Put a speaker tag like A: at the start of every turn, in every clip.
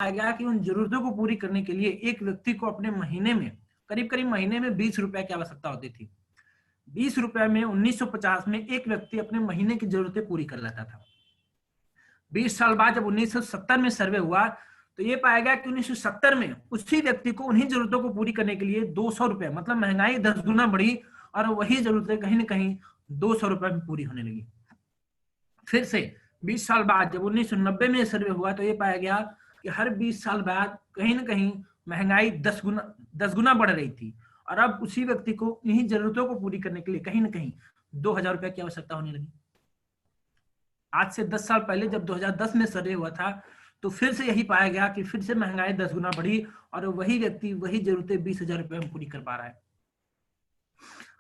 A: गया कि उन जरूरतों को पूरी करने के लिए एक व्यक्ति को अपने महीने में करीब महीने में 20 रुपए की आवश्यकता होती थी। 20 रुपए में 1950 में एक व्यक्ति अपने महीने की जरूरतें पूरी कर लेता था। 20 साल बाद जब 1970 में सर्वे हुआ तो ये पाया गया कि 1970 में उसी व्यक्ति को उन्हीं जरूरतों को पूरी करने के लिए 200 रुपए, मतलब महंगाई 10 गुना बढ़ी और वही जरूरतें कहीं ना कहीं 200 रुपए में पूरी होने लगी। फिर से 20 साल बाद जब 1990 में सर्वे हुआ तो ये पाया गया कि हर 20 साल बाद कहीं ना कहीं महंगाई 10 गुना बढ़ रही थी और अब उसी व्यक्ति को इन्हीं जरूरतों को पूरी करने के लिए कहीं ना कहीं 2000 रुपए की आवश्यकता होने लगी। आज से 10 साल पहले जब 2010 में सर्वे हुआ था तो फिर से यही पाया गया कि फिर से महंगाई 10 गुना बढ़ी और वही व्यक्ति वही जरूरतें 20,000 रुपए में पूरी कर पा रहा है।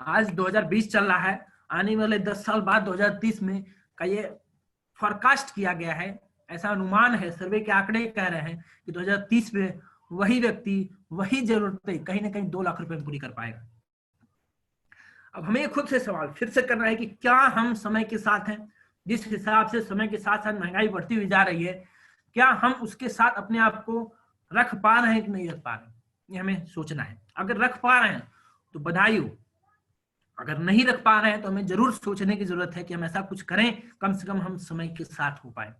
A: आज 2020 चल रहा है, आने वाले 10 साल बाद 2030 में का ये फोरकास्ट किया गया है, ऐसा अनुमान है, सर्वे के आंकड़े कह रहे हैं कि 2030 में वही व्यक्ति वही जरूरतें कहीं ना कहीं 2 लाख रुपए में पूरी कर पाएगा। अब हमें खुद से सवाल फिर से करना है कि क्या हम समय के साथ हैं? जिस हिसाब से समय के साथ साथ महंगाई बढ़ती हुई जा रही है, क्या हम उसके साथ अपने आप को रख पा रहे हैं कि नहीं रख पा रहे हैं, ये हमें सोचना है। अगर रख पा रहे हैं तो बधाई हो, अगर नहीं रख पा रहे हैं तो हमें जरूर सोचने की जरूरत है कि हम ऐसा कुछ करें, कम से कम हम समय के साथ हो पाए।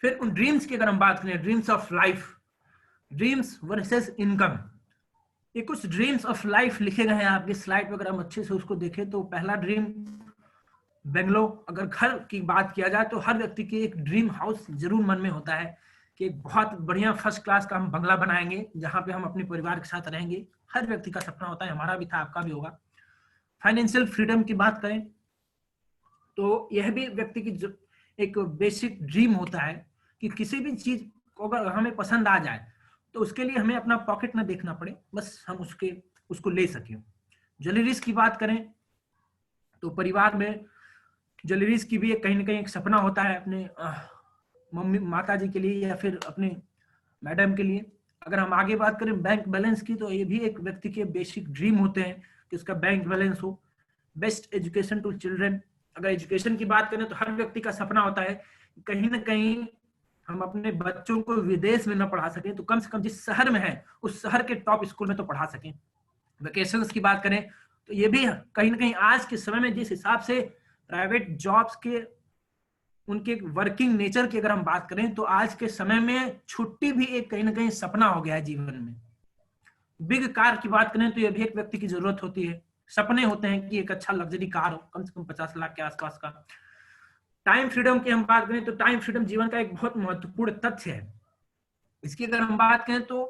A: फिर उन ड्रीम्स की अगर हम बात करें, dreams of life, dreams versus income, ये कुछ ड्रीम्स ऑफ लाइफ लिखे गए हैं आपकी स्लाइड पर, अगर हम अच्छे से उसको देखें तो पहला ड्रीम बेंगलो। अगर घर की बात किया जाए तो हर व्यक्ति की एक ड्रीम हाउस जरूर मन में होता है कि एक बहुत बढ़िया फर्स्ट क्लास का हम बंगला बनाएंगे जहां पे हम अपने परिवार के साथ रहेंगे। हर व्यक्ति का सपना होता है, हमारा भी था, आपका भी होगा। फाइनेंशियल फ्रीडम की बात करें तो यह भी व्यक्ति की एक बेसिक ड्रीम होता है कि किसी भी चीज को अगर हमें पसंद आ जाए तो उसके लिए हमें अपना पॉकेट ना देखना पड़े, बस हम उसको ले सकें। ज्वेलरीज की बात करें तो परिवार में ज्वेलरीज की भी कहीं ना कहीं एक सपना होता है अपने मम्मी माता जी के लिए या फिर अपने मैडम के लिए। अगर हम आगे बात करें बैंक बैलेंस की तो ये भी एक व्यक्ति के बेसिक ड्रीम होते हैं कि उसका बैंक बैलेंस हो। बेस्ट एजुकेशन टू चिल्ड्रन, अगर एजुकेशन की बात करें तो हर व्यक्ति का सपना होता है कहीं ना कहीं हम अपने बच्चों को विदेश में न पढ़ा सकें तो कम से कम जिस शहर में है उस शहर के टॉप स्कूल में तो पढ़ा सकें। वेकेशंस की बात करें तो ये भी कहीं ना कहीं आज के समय में जिस हिसाब से प्राइवेट जॉब्स के उनके वर्किंग नेचर की अगर हम बात करें तो आज के समय में छुट्टी भी एक कहीं ना कहीं सपना हो गया है जीवन में। बिग कार की बात करें तो यह भी एक व्यक्ति की जरूरत होती है, सपने होते हैं कि एक अच्छा लग्जरी कार हो, कम से कम 50 लाख के आसपास का। टाइम फ्रीडम की हम बात करें तो टाइम फ्रीडम जीवन का एक बहुत महत्वपूर्ण तथ्य है। इसकी अगर हम बात करें तो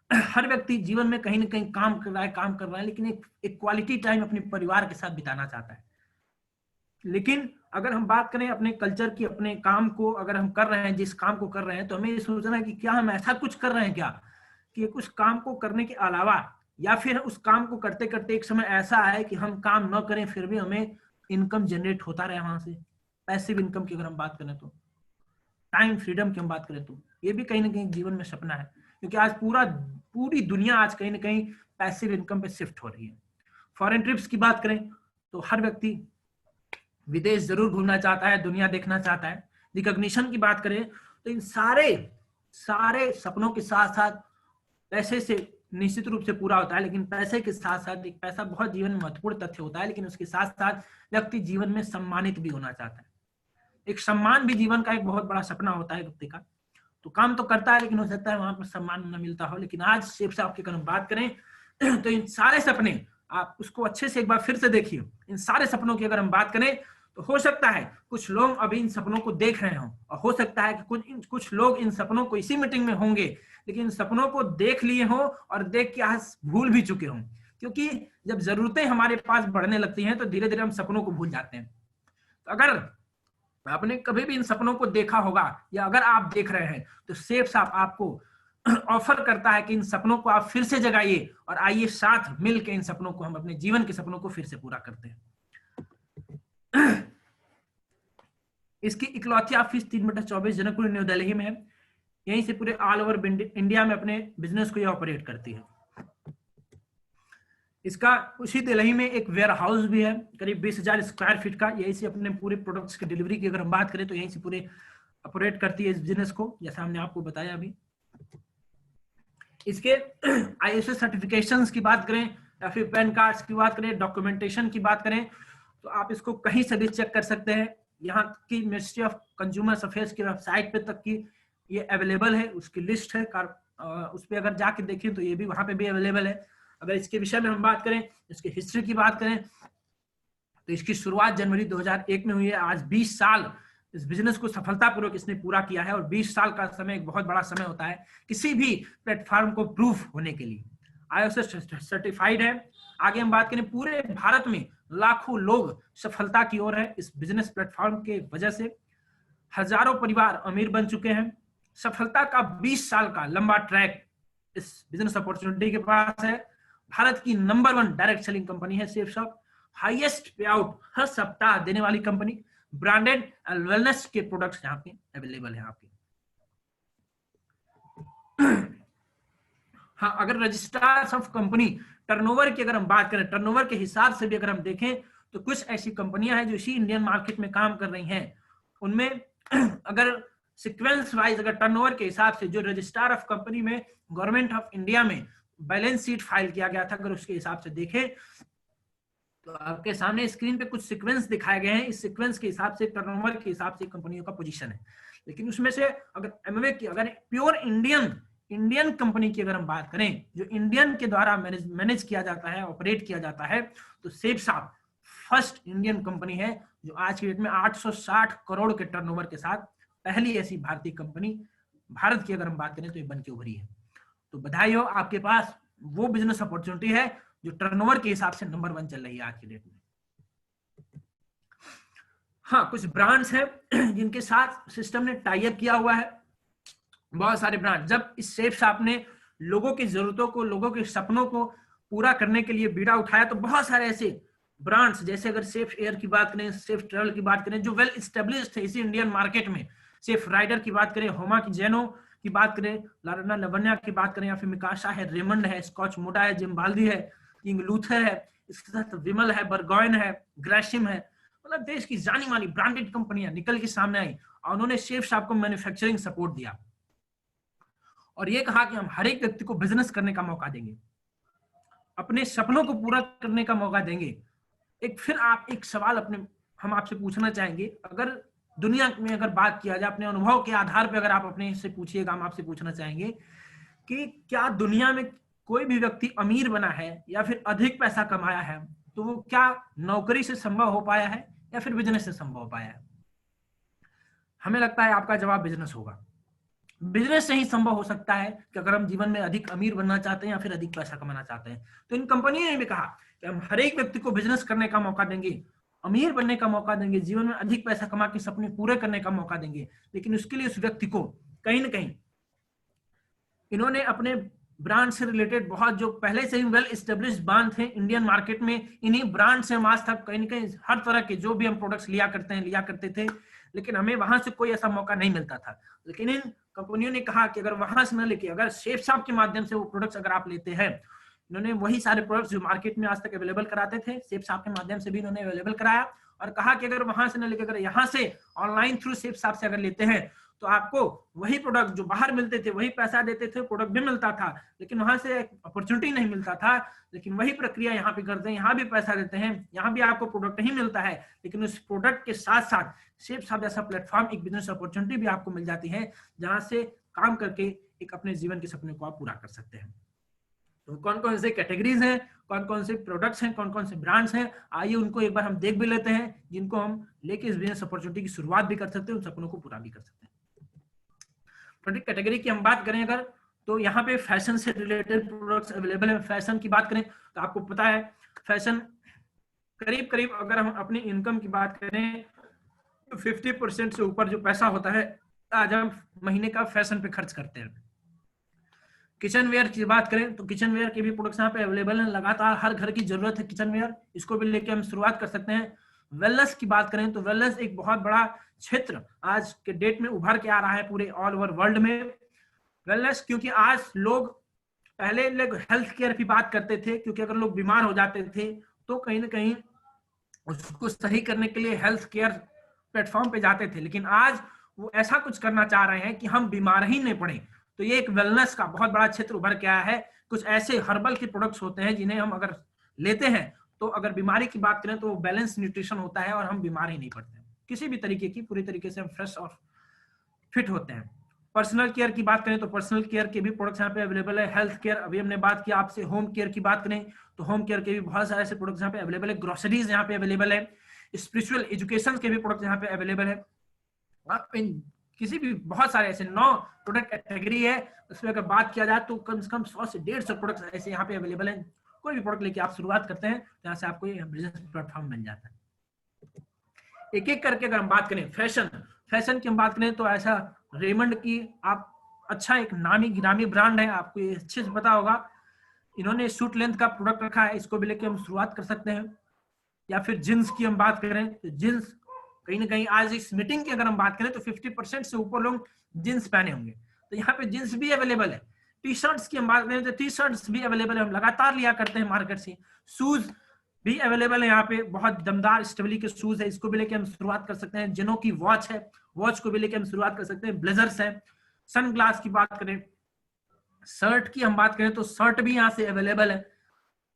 A: हर व्यक्ति जीवन में कहीं ना कहीं काम कर रहा है लेकिन एक क्वालिटी टाइम अपने परिवार के साथ बिताना चाहता है। लेकिन अगर हम बात करें अपने कल्चर की, अपने काम को अगर हम कर रहे हैं, जिस काम को कर रहे हैं तो हमें ये सोचना है कि क्या हम ऐसा कुछ कर रहे हैं क्या कि उस काम को करने के अलावा या फिर उस काम को करते करते एक समय ऐसा आए कि हम काम न करें फिर भी हमें इनकम जनरेट होता रहे वहां से। पैसिव इनकम की अगर हम बात करें तो, टाइम फ्रीडम की हम बात करें तो ये भी कहीं ना कहीं जीवन में सपना है, क्योंकि आज पूरी दुनिया आज कहीं ना कहीं पैसिव इनकम पे शिफ्ट हो रही है। फॉरेन ट्रिप्स की बात करें तो हर व्यक्ति विदेश जरूर घूमना चाहता है, दुनिया देखना चाहता है। रिकॉग्निशन की बात करें तो इन सारे सपनों के साथ साथ पैसे से निश्चित रूप से पूरा होता है, लेकिन पैसे के साथ साथ एक पैसा बहुत जीवन में महत्वपूर्ण तथ्य होता है, लेकिन उसके साथ साथ व्यक्ति जीवन में सम्मानित भी होना चाहता है। एक सम्मान भी जीवन का एक बहुत बड़ा सपना होता है व्यक्ति का। तो काम तो करता है लेकिन हो सकता है वहां पर सम्मान न मिलता हो। लेकिन आज शेफ साहब की अगर हम बात करें तो इन सारे सपने आप उसको अच्छे से एक बार फिर से देखिए। इन सारे सपनों की अगर हम बात करें तो हो सकता है कुछ लोग अभी इन सपनों को देख रहे हों और हो सकता है कि कुछ लोग इन सपनों को इसी मीटिंग में होंगे लेकिन इन सपनों को देख लिए हों और देख के आज भूल भी चुके हों, क्योंकि जब जरूरतें हमारे पास बढ़ने लगती हैं तो धीरे धीरे हम सपनों को भूल जाते हैं। तो अगर आपने कभी भी इन सपनों को देखा होगा या अगर आप देख रहे हैं तो शेफ साहब आपको ऑफर करता है कि इन सपनों को आप फिर से जगाइए और आइए साथ मिलकर इन सपनों को, हम अपने जीवन के सपनों को फिर से पूरा करते हैं। इसकी इकलौती ऑफिस 3/24 जनकपुर न्यू दिल्ली में है। यहीं से पूरे ऑल ओवर इंडिया में अपने बिजनेस को ये ऑपरेट करती है। इसका उसी दिल्ली में एक वेयर हाउस भी है करीब 20,000 स्क्वायर फीट का। यहीं से अपने पूरे प्रोडक्ट्स की डिलीवरी की अगर हम बात करें तो यहीं से पूरे ऑपरेट करती है इस बिजनेस को, जैसा हमने आपको बताया अभी। इसके ISO सर्टिफिकेशंस की बात करें या फिर पैन कार्ड्स की बात करें, डॉक्यूमेंटेशन की बात करें, तो आप इसको कहीं से भी चेक कर सकते हैं। यहाँ की मिनिस्ट्री ऑफ कंज्यूमर अफेयर्स की वेबसाइट पे तक की ये अवेलेबल है, उसकी लिस्ट है। उस पर अगर जाके देखें तो ये भी वहां पे भी अवेलेबल है। अगर इसके विषय में हम बात करें, इसकी हिस्ट्री की बात करें, तो इसकी शुरुआत जनवरी 2001 में हुई है। आज 20 साल इस बिजनेस को सफलतापूर्वक इसने पूरा किया है, और 20 साल का समय एक बहुत बड़ा समय होता है किसी भी प्लेटफॉर्म को प्रूफ होने के लिए। ISO सर्टिफाइड है। आगे हम बात करें, पूरे भारत में लाखों लोग सफलता की ओर है इस बिजनेस प्लेटफॉर्म के वजह से। हजारों परिवार अमीर बन चुके हैं। सफलता का 20 साल का लंबा ट्रैक इस बिजनेस अपॉर्चुनिटी के पास है। भारत की नंबर 1 डायरेक्ट सेलिंग कंपनी है सेफ शॉप। हाईएस्ट पे आउट हर सप्ताह देने वाली कंपनी। ब्रांडेड एंड वेलनेस के प्रोडक्ट्स यहाँ पे अवेलेबल है आपके। हाँ, अगर रजिस्ट्रार्स ऑफ कंपनी टर्नओवर की अगर हम बात करें, टर्नओवर के हिसाब से भी अगर हम देखें, तो कुछ ऐसी कंपनियां हैं जो इसी इंडियन मार्केट में काम कर रही हैं। उनमें अगर सीक्वेंस वाइज अगर टर्नओवर के हिसाब से जो रजिस्ट्रार ऑफ कंपनी में गवर्नमेंट ऑफ इंडिया में बैलेंस शीट फाइल किया गया था, अगर उसके हिसाब से देखें तो आपके सामने स्क्रीन पे कुछ सीक्वेंस दिखाए गए हैं। इस सीक्वेंस के हिसाब से, टर्नओवर के हिसाब से कंपनियों का पोजीशन है। लेकिन उसमें से अगर एमवे की, अगर प्योर इंडियन कंपनी की अगर हम बात करें, जो इंडियन के द्वारा मैनेज किया जाता है, ऑपरेट किया जाता है, तो safe shop first Indian company है जो आज की डेट में 860 करोड़ के टर्नओवर के साथ पहली ऐसी भारतीय कंपनी भारत की अगर हम बात करें तो ये बन के उभरी है। तो बधाई हो, आपके पास वो बिजनेस अपॉर्चुनिटी है जो टर्नओवर के हिसाब से नंबर 1 चल रही है आज की डेट में। हाँ, कुछ ब्रांड्स हैं जिनके साथ सिस्टम ने टाई अप किया हुआ है। बहुत सारे ब्रांड, जब इस सेफ शॉप ने लोगों की जरूरतों को, लोगों के सपनों को पूरा करने के लिए बीड़ा उठाया, तो बहुत सारे ऐसे ब्रांड्स, जैसे अगर सेफ एयर की बात करें, सेफ ट्रेवल की बात करें, जो वेल एस्टेब्लिश्ड थे इसी इंडियन मार्केट में, सेफ राइडर की बात करें, होमा की जेनो की बात करें, लारना लवन्या की बात करें, या फिर मिकाशा है, रेमंड है, स्कॉच मोडा है, जिम्बाल्दी है, किंग लूथर है, इसके साथ विमल है, बर्गॉयन है, ग्रेशिम है। मतलब देश की जानी मानी ब्रांडेड कंपनियां निकल के सामने आई और उन्होंने सेफ शॉप को मैन्युफैक्चरिंग सपोर्ट दिया और ये कहा कि हम हर एक व्यक्ति को बिजनेस करने का मौका देंगे, अपने सपनों को पूरा करने का मौका देंगे। फिर आप एक सवाल हम आपसे पूछना चाहेंगे, अगर दुनिया में अगर बात किया जाए, अपने अनुभव के आधार पर अगर आप अपने से पूछिएगा, हम आपसे पूछना चाहेंगे कि क्या दुनिया में कोई भी व्यक्ति अमीर बना है या फिर अधिक पैसा कमाया है, तो वो क्या नौकरी से संभव हो पाया है या फिर बिजनेस से संभव हो पाया है? हमें लगता है आपका जवाब बिजनेस होगा। बिजनेस से ही संभव हो सकता है कि अगर हम जीवन में अधिक अमीर बनना चाहते हैं या फिर अधिक पैसा कमाना चाहते हैं। तो इन कंपनियों ने भी कहा कि हम हर एक व्यक्ति को बिजनेस करने का मौका देंगे, अमीर बनने का मौका देंगे, जीवन में अधिक पैसा कमा के सपने पूरे करने का मौका देंगे। लेकिन उसके लिए उस व्यक्ति को कहीं ना कहीं इन्होंने अपने ब्रांड से रिलेटेड बहुत, जो पहले से ही वेल एस्टेब्लिश्ड ब्रांड थे इंडियन मार्केट में, इन्हीं ब्रांड से हम आज तक कहीं ना कहीं हर तरह के जो भी हम प्रोडक्ट्स लिया करते थे, लेकिन हमें वहां से कोई ऐसा मौका नहीं मिलता था। लेकिन इन कंपनियों ने कहा कि अगर वहां से न लेके, अगर सेफ शॉप के माध्यम से वो प्रोडक्ट्स अगर आप लेते हैं, इन्होंने वही सारे प्रोडक्ट्स जो मार्केट में आज तक अवेलेबल कराते थे, सेफ शॉप के माध्यम से भी इन्होंने अवेलेबल कराया और कहा कि अगर वहां से न लेके, अगर यहाँ से ऑनलाइन थ्रू सेफ शॉप से अगर लेते हैं तो आपको वही प्रोडक्ट जो बाहर मिलते थे, वही पैसा देते थे, प्रोडक्ट भी मिलता था, लेकिन वहां से अपॉर्चुनिटी नहीं मिलता था। लेकिन वही प्रक्रिया यहाँ पे करते हैं, यहाँ भी पैसा देते हैं, यहाँ भी आपको प्रोडक्ट ही मिलता है, लेकिन उस प्रोडक्ट के साथ साथ सेफ शॉप जैसा प्लेटफॉर्म, एक बिजनेस अपॉर्चुनिटी भी आपको मिल जाती है, जहां से काम करके एक अपने जीवन के सपने को आप पूरा कर सकते हैं। तो कौन कौन से कैटेगरीज हैं, कौन कौन से प्रोडक्ट्स हैं, कौन कौन से ब्रांड्स हैं, आइए उनको एक बार हम देख भी लेते हैं, जिनको हम लेके इस बिजनेस अपॉर्चुनिटी की शुरुआत भी कर सकते हैं, उन सपनों को पूरा भी कर सकते हैं। प्रोडक्ट कैटेगरी की हम बात करें अगर, तो यहाँ पे फैशन से रिलेटेड प्रोडक्ट्स अवेलेबल है। फैशन की बात करें तो आपको पता है फैशन करीब करीब, अगर हम अपनी इनकम की बात करें तो 50% से ऊपर जो पैसा होता है आज हम महीने का फैशन पे खर्च करते हैं। किचन वेयर की बात करें तो किचन वेयर के भी प्रोडक्ट्स यहाँ पे अवेलेबल हैं। लगातार हर घर की जरूरत है किचन वेयर, इसको भी लेके हम शुरुआत कर सकते हैं। वेलनेस की बात करें तो वेलनेस एक बहुत बड़ा क्षेत्र आज के डेट में उभर के आ रहा है पूरे ऑल ओवर वर्ल्ड में। वेलनेस, क्योंकि आज लोग, पहले लोग हेल्थ केयर की बात करते थे, क्योंकि अगर लोग बीमार हो जाते थे तो कहीं ना कहीं उसको सही करने के लिए हेल्थ केयर प्लेटफॉर्म पे जाते थे, लेकिन आज वो ऐसा कुछ करना चाह रहे हैं कि हम बीमार ही नहीं पड़े। तो ये एक वेलनेस का बहुत बड़ा क्षेत्र उभर के आया है। कुछ ऐसे हर्बल के प्रोडक्ट्स होते हैं जिन्हें हम अगर लेते हैं तो अगर बीमारी की बात करें तो बैलेंस न्यूट्रिशन होता है और हम बीमार ही नहीं पड़ते किसी भी तरीके की, पूरी तरीके से हम फ्रेश और फिट होते हैं। पर्सनल केयर की बात करें तो पर्सनल केयर के भी प्रोडक्ट्स यहाँ पे अवेलेबल है। हेल्थ केयर, अभी हमने बात की आपसे। होम केयर की बात करें तो होम केयर के भी बहुत सारे ऐसे प्रोडक्ट्स यहाँ पे अवेलेबल है। ग्रोसरीज यहाँ पे अवेलेबल है। स्पिरिचुअल एजुकेशन के भी प्रोडक्ट्स यहाँ पे अवेलेबल है। आप इन किसी भी बहुत सारे ऐसे 9 प्रोडक्ट कैटेगरी है, उसमें अगर बात किया जाए तो कम से कम 100 से 150 प्रोडक्ट्स ऐसे यहाँ पे अवेलेबल हैं। कोई भी प्रोडक्ट लेके आप शुरुआत करते हैं तो यहाँ से आपको ये बिजनेस प्लेटफॉर्म मिल जाता है। एक एक करके अगर हम बात करें फैशन की हम बात करें तो ऐसा रेमंड की आप अच्छा एक नामी गिरामी ब्रांड है, आपको ये अच्छे से पता होगा। इन्होंने सूट लेंथ का प्रोडक्ट रखा है, इसको भी लेके हम शुरुआत कर सकते हैं। या फिर जींस की हम बात करें तो जींस कहीं ना कहीं आज इस मीटिंग की अगर हम बात करें तो 50% से ऊपर लोग जींस पहने होंगे, तो यहाँ पे जींस भी अवेलेबल है। टी शर्ट्स की हम बात करें तो टी शर्ट्स भी अवेलेबल है, हम लगातार लिया करते हैं मार्केट से। शूज भी अवेलेबल है यहाँ पे, बहुत दमदार स्टेबिलिटी के शूज है, इसको भी लेके हम शुरुआत कर सकते हैं। जिनो की वॉच है, वॉच को भी लेके हम शुरुआत कर सकते हैं। ब्लेजर्स है। सन ग्लास की बात करें, शर्ट की हम बात करें तो शर्ट भी यहाँ से अवेलेबल है।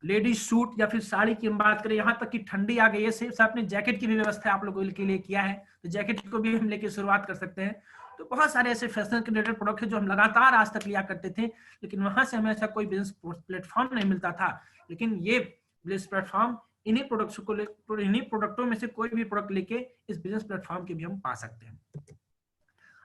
A: लेडीज सूट या फिर साड़ी की हम बात करें, यहाँ तक कि ठंडी आ गई है, सिर्फ आपने जैकेट की भी व्यवस्था आप लोगों के लिए किया है, तो जैकेट को भी हम लेके शुरुआत कर सकते हैं। तो बहुत सारे ऐसे फैशन के रिलेटेड प्रोडक्ट है जो हम लगातार आज तक लिया करते थे, लेकिन वहां से हमें ऐसा कोई बिजनेस प्लेटफॉर्म नहीं मिलता था। लेकिन ये बिजनेस प्लेटफॉर्म इन्हीं प्रोडक्ट्स को, इन्हीं प्रोडक्टों में से कोई भी प्रोडक्ट लेके इस बिजनेस प्लेटफॉर्म के भी हम पा सकते हैं।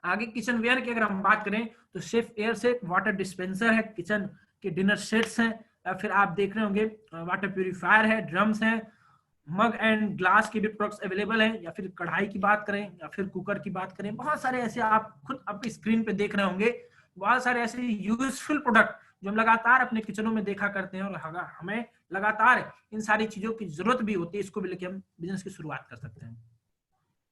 A: आगे किचन वेयर की अगर हम बात करें तो शेफ एयर से वाटर डिस्पेंसर है, किचन के डिनर सेट्स हैं, या फिर आप देख रहे होंगे वाटर प्यूरिफायर है, ड्रम्स हैं, मग एंड ग्लास के भी प्रोडक्ट्स अवेलेबल हैं। या फिर कढ़ाई की बात करें या फिर कुकर की बात करें, बहुत सारे ऐसे आप खुद अपनी स्क्रीन पे देख रहे होंगे, बहुत सारे ऐसे यूजफुल प्रोडक्ट जो हम लगातार अपने किचनों में देखा करते हैं और हमें लगातार इन सारी चीजों की जरूरत भी होती है। इसको भी लेके हम बिजनेस की शुरुआत कर सकते हैं।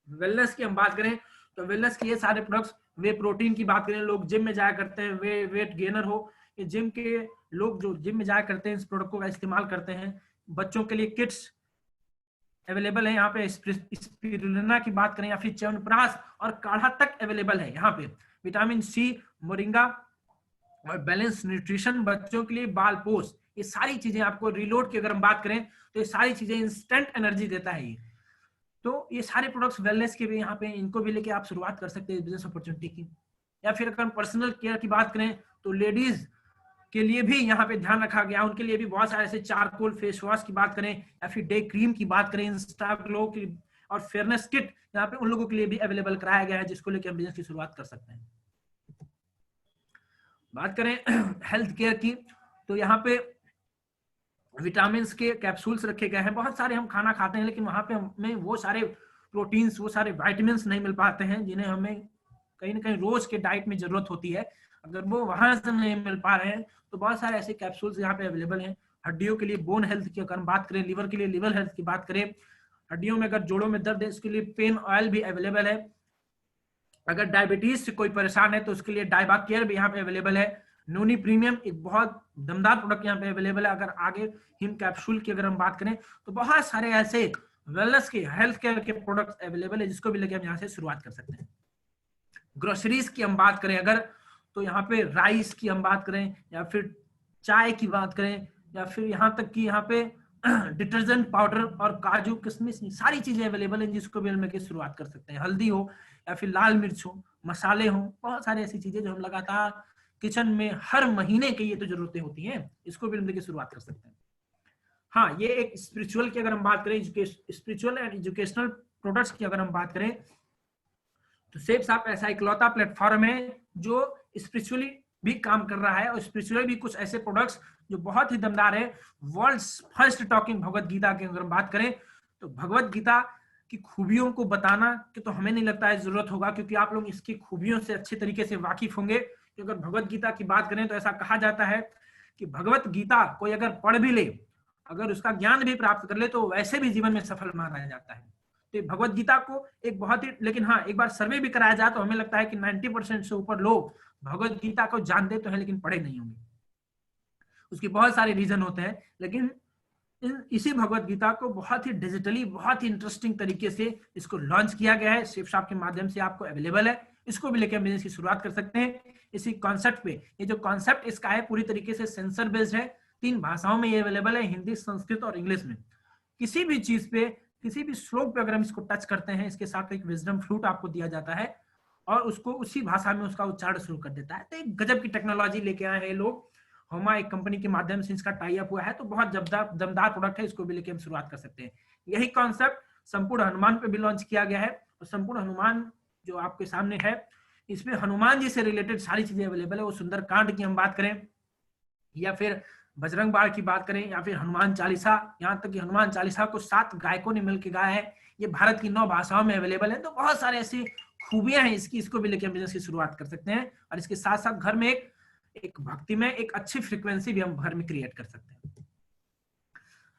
A: वेलनेस की हम बात करें तो वेलनेस के ये सारे प्रोडक्ट्स, वे प्रोटीन की बात करें, लोग जिम में जाया करते हैं, वे वेट गेनर हो, ये जिम के लोग जो जिम में जाया करते हैं इस प्रोडक्ट को इस्तेमाल करते हैं। बच्चों के लिए किट्स अवेलेबल है यहाँ पे। स्पिरुलिना की बात करें या फिर च्यवनप्राश और काढ़ा तक अवेलेबल है यहाँ पे। विटामिन सी, मोरिंगा और बैलेंस न्यूट्रिशन, बच्चों के लिए बाल पोष, ये सारी चीजें आपको रिलोड की अगर हम बात करें तो ये सारी चीजें इंस्टेंट एनर्जी देता है ये। तो ये सारे प्रोडक्ट्स वेलनेस के भी यहाँ पे, इनको भी लेके आप शुरुआत कर सकते हैं बिजनेस अपॉर्चुनिटी की। या फिर अगर हम पर्सनल केयर की बात करें तो लेडीज के लिए भी यहाँ पे ध्यान रखा गया, उनके लिए भी बहुत सारे ऐसे चारकोल फेस वॉश की बात करें या फिर डे क्रीम की बात करें, इंस्टा ग्लो की और फेयरनेस किट यहाँ पे उन लोगों के लिए भी अवेलेबल कराया गया है, जिसको लेकर हम बिजनेस की शुरुआत कर सकते हैं। बात करें हेल्थ केयर की तो यहाँ पे विटामिन के कैप्सूल्स रखे गए हैं। बहुत सारे हम खाना खाते हैं लेकिन वहां पे हमें वो सारे प्रोटीन्स, वो सारे विटामिन नहीं मिल पाते हैं जिन्हें हमें कहीं ना कहीं रोज के डाइट में जरूरत होती है। अगर वो वहां से नहीं मिल पा रहे हैं तो बहुत सारे ऐसे कैप्सूल्स यहाँ पे अवेलेबल हैं। हड्डियों के लिए बोन हेल्थ की अगर हम बात करें, लिवर के लिए लिवर हेल्थ की बात करें, हड्डियों में अगर जोड़ों में दर्द है उसके लिए पेन ऑयल भी अवेलेबल है। अगर डायबिटीज से कोई परेशान है तो उसके लिए डायबा केयर भी यहाँ पे अवेलेबल है। नोनी प्रीमियम एक बहुत दमदार प्रोडक्ट यहाँ पे अवेलेबल है। अगर आगे हिम कैप्सूल की अगर हम बात करें तो बहुत सारे ऐसे वेलनेस के हेल्थ केयर के प्रोडक्ट्स अवेलेबल है, जिसको भी लेके हम यहाँ से शुरुआत कर सकते हैं। ग्रोसरीज की हम बात करें अगर तो यहाँ पे राइस की हम बात करें या फिर चाय की बात करें या फिर यहाँ तक कि यहाँ पे डिटर्जेंट पाउडर और काजू किशमिश, सारी चीजें अवेलेबल हैं जिसको भी हम लेके शुरुआत कर सकते हैं। हल्दी हो या फिर लाल मिर्च हो, मसाले हो, बहुत सारी ऐसी चीजें जो हम लगातार किचन में हर महीने की ये तो जरूरतें होती हैं, इसको भी हम लेके शुरुआत कर सकते हैं। हाँ, ये एक स्पिरिचुअल की अगर हम बात करें, स्पिरिचुअल एंड एजुकेशनल प्रोडक्ट्स की अगर हम बात करें तो सेफ शॉप ऐसा इकलौता प्लेटफॉर्म है जो स्पिरिचुअली भी काम कर रहा है और स्पिरिचुअली भी कुछ ऐसे प्रोडक्ट्स जो बहुत ही दमदार है। World's first talking Bhagavad Gita की अगर हम बात करें तो भगवत गीता की खूबियों को बताना कि तो हमें नहीं लगता है जरूरत होगा, क्योंकि आप लोग इसकी खूबियों से अच्छे तरीके से वाकिफ होंगे। कि अगर भगवत गीता की बात करें तो ऐसा कहा जाता है कि भगवत गीता कोई अगर पढ़ भी ले, अगर उसका ज्ञान भी प्राप्त कर ले तो वैसे भी जीवन में सफल माना जाता है। तो भगवत गीता को एक बहुत ही, लेकिन हाँ एक बार सर्वे भी कराया जाए तो हमें लगता है कि 90% से ऊपर लोग भगवत गीता को जानते तो हैं लेकिन पढ़े नहीं होंगे। उसके बहुत सारे रीजन होते हैं, लेकिन इसी भगवत गीता को बहुत ही डिजिटली, बहुत ही इंटरेस्टिंग तरीके से इसको लॉन्च किया गया है। शिव शॉप के माध्यम से आपको अवेलेबल है। इसको भी लेके हम बिजनेस की शुरुआत कर सकते हैं। इसी कॉन्सेप्ट पे, ये जो कॉन्सेप्ट इसका है पूरी तरीके से सेंसर बेस्ड है, 3 भाषाओं में ये अवेलेबल है, हिंदी, संस्कृत और इंग्लिश में। किसी भी चीज पे, किसी भी श्लोक पे अगर हम इसको टच करते हैं, इसके साथ एक विजडम फ्लूट आपको दिया जाता है और उसको उसी भाषा में उसका उच्चारण शुरू कर देता है। तो एक गजब की टेक्नोलॉजी लेके आए हैं लोग, हमा एक कंपनी के माध्यम से इसका टाई अप हुआ है, तो बहुत दमदार प्रोडक्ट है, इसको भी लेके हम शुरुआत कर सकते हैं। यही कॉन्सेप्ट संपूर्ण हनुमान पे भी लॉन्च किया गया है, और संपूर्ण हनुमान जो आपके सामने है, इसमें हनुमान जी से रिलेटेड सारी चीजें अवेलेबल है। वो सुंदरकांड की हम बात करें या फिर बजरंग बाण की बात करें या फिर हनुमान चालीसा, यहाँ तक कि हनुमान चालीसा को 7 गायकों ने मिलकर गाया है, ये भारत की 9 भाषाओं में अवेलेबल है। तो बहुत सारे ऐसी खूबियां हैं इसकी, इसको भी लेकर हम बिजनेस की शुरुआत कर सकते हैं। और इसके साथ साथ घर में एक भक्ति में एक अच्छी फ्रीक्वेंसी भी हम घर में क्रिएट कर सकते हैं।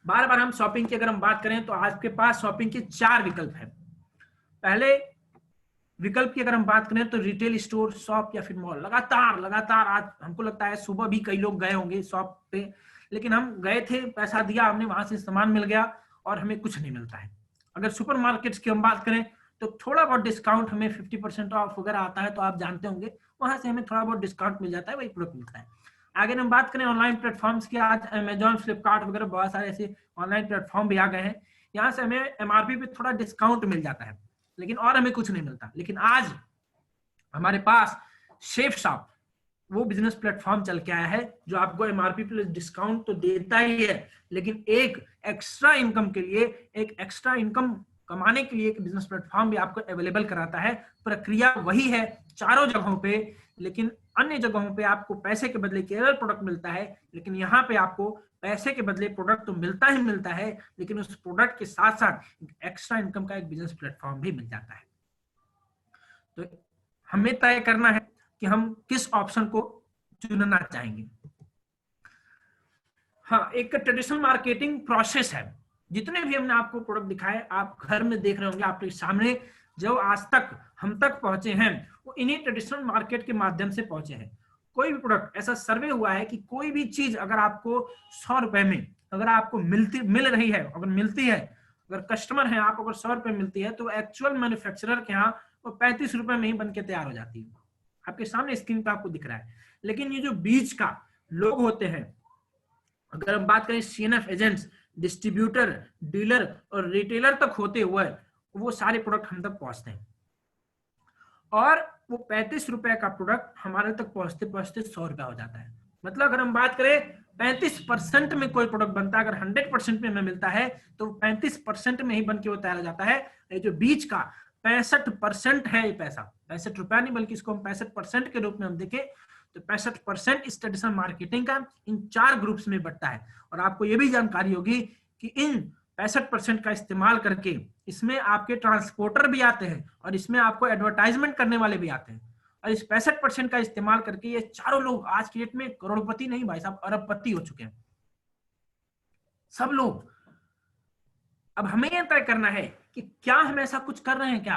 A: बार बार हम शॉपिंग की अगर हम बात करें तो आपके पास शॉपिंग के 4 विकल्प है। पहले विकल्प की अगर हम बात करें तो रिटेल स्टोर, शॉप या फिर मॉल। लगातार आज हमको लगता है सुबह भी कई लोग गए होंगे शॉप पे, लेकिन हम गए थे, पैसा दिया हमने, वहां से सामान मिल गया और हमें कुछ नहीं मिलता है। अगर सुपर मार्केट्स की हम बात करें तो थोड़ा बहुत डिस्काउंट, हमें 50% ऑफ वगैरह आता है, तो आप जानते होंगे वहां से हमें थोड़ा बहुत डिस्काउंट मिल जाता है, वही प्रोडक्ट मिलता है। आगे हम बात करें ऑनलाइन प्लेटफॉर्म्स की, आज अमेजॉन, फ्लिपकार्ट वगैरह बहुत सारे ऐसे ऑनलाइन प्लेटफॉर्म भी आ गए हैं, यहाँ से हमें एमआरपी पे थोड़ा डिस्काउंट मिल जाता है, लेकिन और हमें कुछ नहीं मिलता। लेकिन आज हमारे पास शेफ शॉप, वो बिजनेस प्लेटफॉर्म चल के आया है जो आपको एमआरपी प्लस डिस्काउंट तो देता ही है, लेकिन एक एक्स्ट्रा इनकम के लिए, एक एक्स्ट्रा इनकम कमाने के लिए एक बिजनेस प्लेटफॉर्म भी आपको अवेलेबल कराता है। प्रक्रिया वही है चारों जगहों पे, लेकिन अन्य जगहों पे आपको पैसे के बदले केवल प्रोडक्ट मिलता है, लेकिन यहाँ पे आपको पैसे के बदले प्रोडक्ट तो मिलता ही मिलता है, लेकिन उस प्रोडक्ट के साथ साथ एक्स्ट्रा इनकम का एक बिजनेस प्लेटफॉर्म भी मिल जाता है। तो हमें तय करना है कि हम किस ऑप्शन को चुनना चाहेंगे। हाँ, एक ट्रेडिशनल मार्केटिंग प्रोसेस है। जितने भी हमने आपको प्रोडक्ट दिखाए, आप घर में देख रहे होंगे, आपके सामने जो आज तक हम तक पहुंचे हैं वो इन्हीं ट्रेडिशनल मार्केट के माध्यम से पहुंचे हैं। कोई भी प्रोडक्ट, ऐसा सर्वे हुआ है कि कोई भी चीज अगर आपको 100 रुपए में अगर आपको मिल रही है, अगर मिलती है, अगर कस्टमर है आप, अगर 100 रुपए मिलती है, तो एक्चुअल मैन्युफैक्चरर के यहाँ वो 35 रुपए में ही बनके तैयार हो जाती है। आपके सामने स्क्रीन पे आपको दिख रहा है। लेकिन ये जो बीच का लोग होते हैं, अगर हम बात करें सीएनएफ एजेंट्स, डिस्ट्रीब्यूटर, डीलर और रिटेलर तक होते हुए, वो सारे प्रोडक्ट हम तक पहुंचते हैं, और वो 35 रुपए का प्रोडक्ट हमारे तक पहुंचते पहुंचते 100 रुपया हो जाता है। मतलब अगर हम बात करें 35% में कोई प्रोडक्ट बनता है, अगर 100% में हमें मिलता है तो 35% में ही बन के वो तैयार हो जाता है। ये जो बीच का 65% है, ये पैसा 65 रुपया नहीं, बल्कि इसको हम 65% के रूप में हम देखें तो 65% इस ट्रेडिशनल मार्केटिंग का इन 4 ग्रुप्स में बंटता है। और आपको ये भी जानकारी होगी कि इन 65% का इस्तेमाल करके इसमें आपके ट्रांसपोर्टर भी आते हैं और इसमें आपको एडवर्टाइजमेंट करने वाले भी आते हैं, और इस 65% का इस्तेमाल करके ये चारों लोग आज की डेट में करोड़पति नहीं भाई साहब, अरबपति हो चुके हैं सब लोग। अब हमें यह तय करना है कि क्या हम ऐसा कुछ कर रहे हैं क्या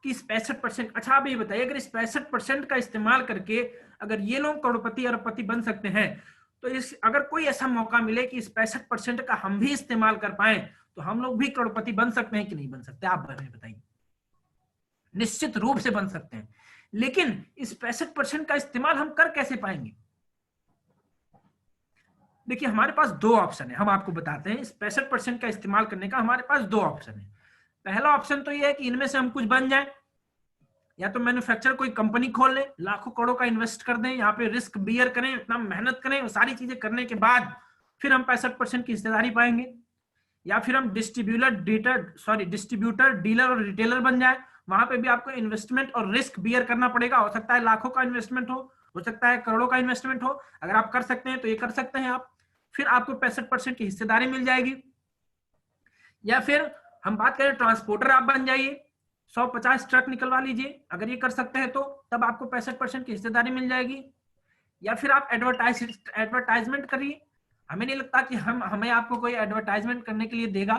A: कि इस 65%, अच्छा आप ये बताइए, अगर इस 65% का इस्तेमाल करके अगर ये लोग करोड़पति अरबपति बन सकते हैं, तो इस अगर कोई ऐसा मौका मिले कि इस 65% का हम भी इस्तेमाल कर पाए तो हम लोग भी करोड़पति बन सकते हैं कि नहीं बन सकते? आप हमें बताइए। निश्चित रूप से बन सकते हैं, लेकिन इस 65% का इस्तेमाल हम कर कैसे पाएंगे? देखिए, हमारे पास 2 ऑप्शन है, हम आपको बताते हैं। इस 65% का इस्तेमाल करने का हमारे पास 2 ऑप्शन है। पहला ऑप्शन तो यह है कि इनमें से हम कुछ बन जाए, या तो मैन्युफैक्चरर कोई कंपनी खोल ले, लाखों करोड़ों का इन्वेस्ट कर दें, यहाँ पे रिस्क बियर करें, इतना मेहनत करें, वो सारी चीजें करने के बाद फिर हम 65% की हिस्सेदारी पाएंगे। या फिर हम डिस्ट्रीब्यूटर, डीलर और रिटेलर बन जाए, वहां पे भी आपको इन्वेस्टमेंट और रिस्क बियर करना पड़ेगा। हो सकता है लाखों का इन्वेस्टमेंट हो सकता है करोड़ों का इन्वेस्टमेंट हो। अगर आप कर सकते हैं तो ये कर सकते हैं आप, फिर आपको 65% की हिस्सेदारी मिल जाएगी। या फिर हम बात करें ट्रांसपोर्टर, आप बन जाइए, 150 ट्रक निकलवा लीजिए, अगर ये कर सकते हैं तो तब आपको 65% की हिस्सेदारी मिल जाएगी। या फिर आप एडवर्टाइजमेंट करिए। हमें नहीं लगता कि हमें आपको कोई एडवर्टाइजमेंट करने के लिए देगा,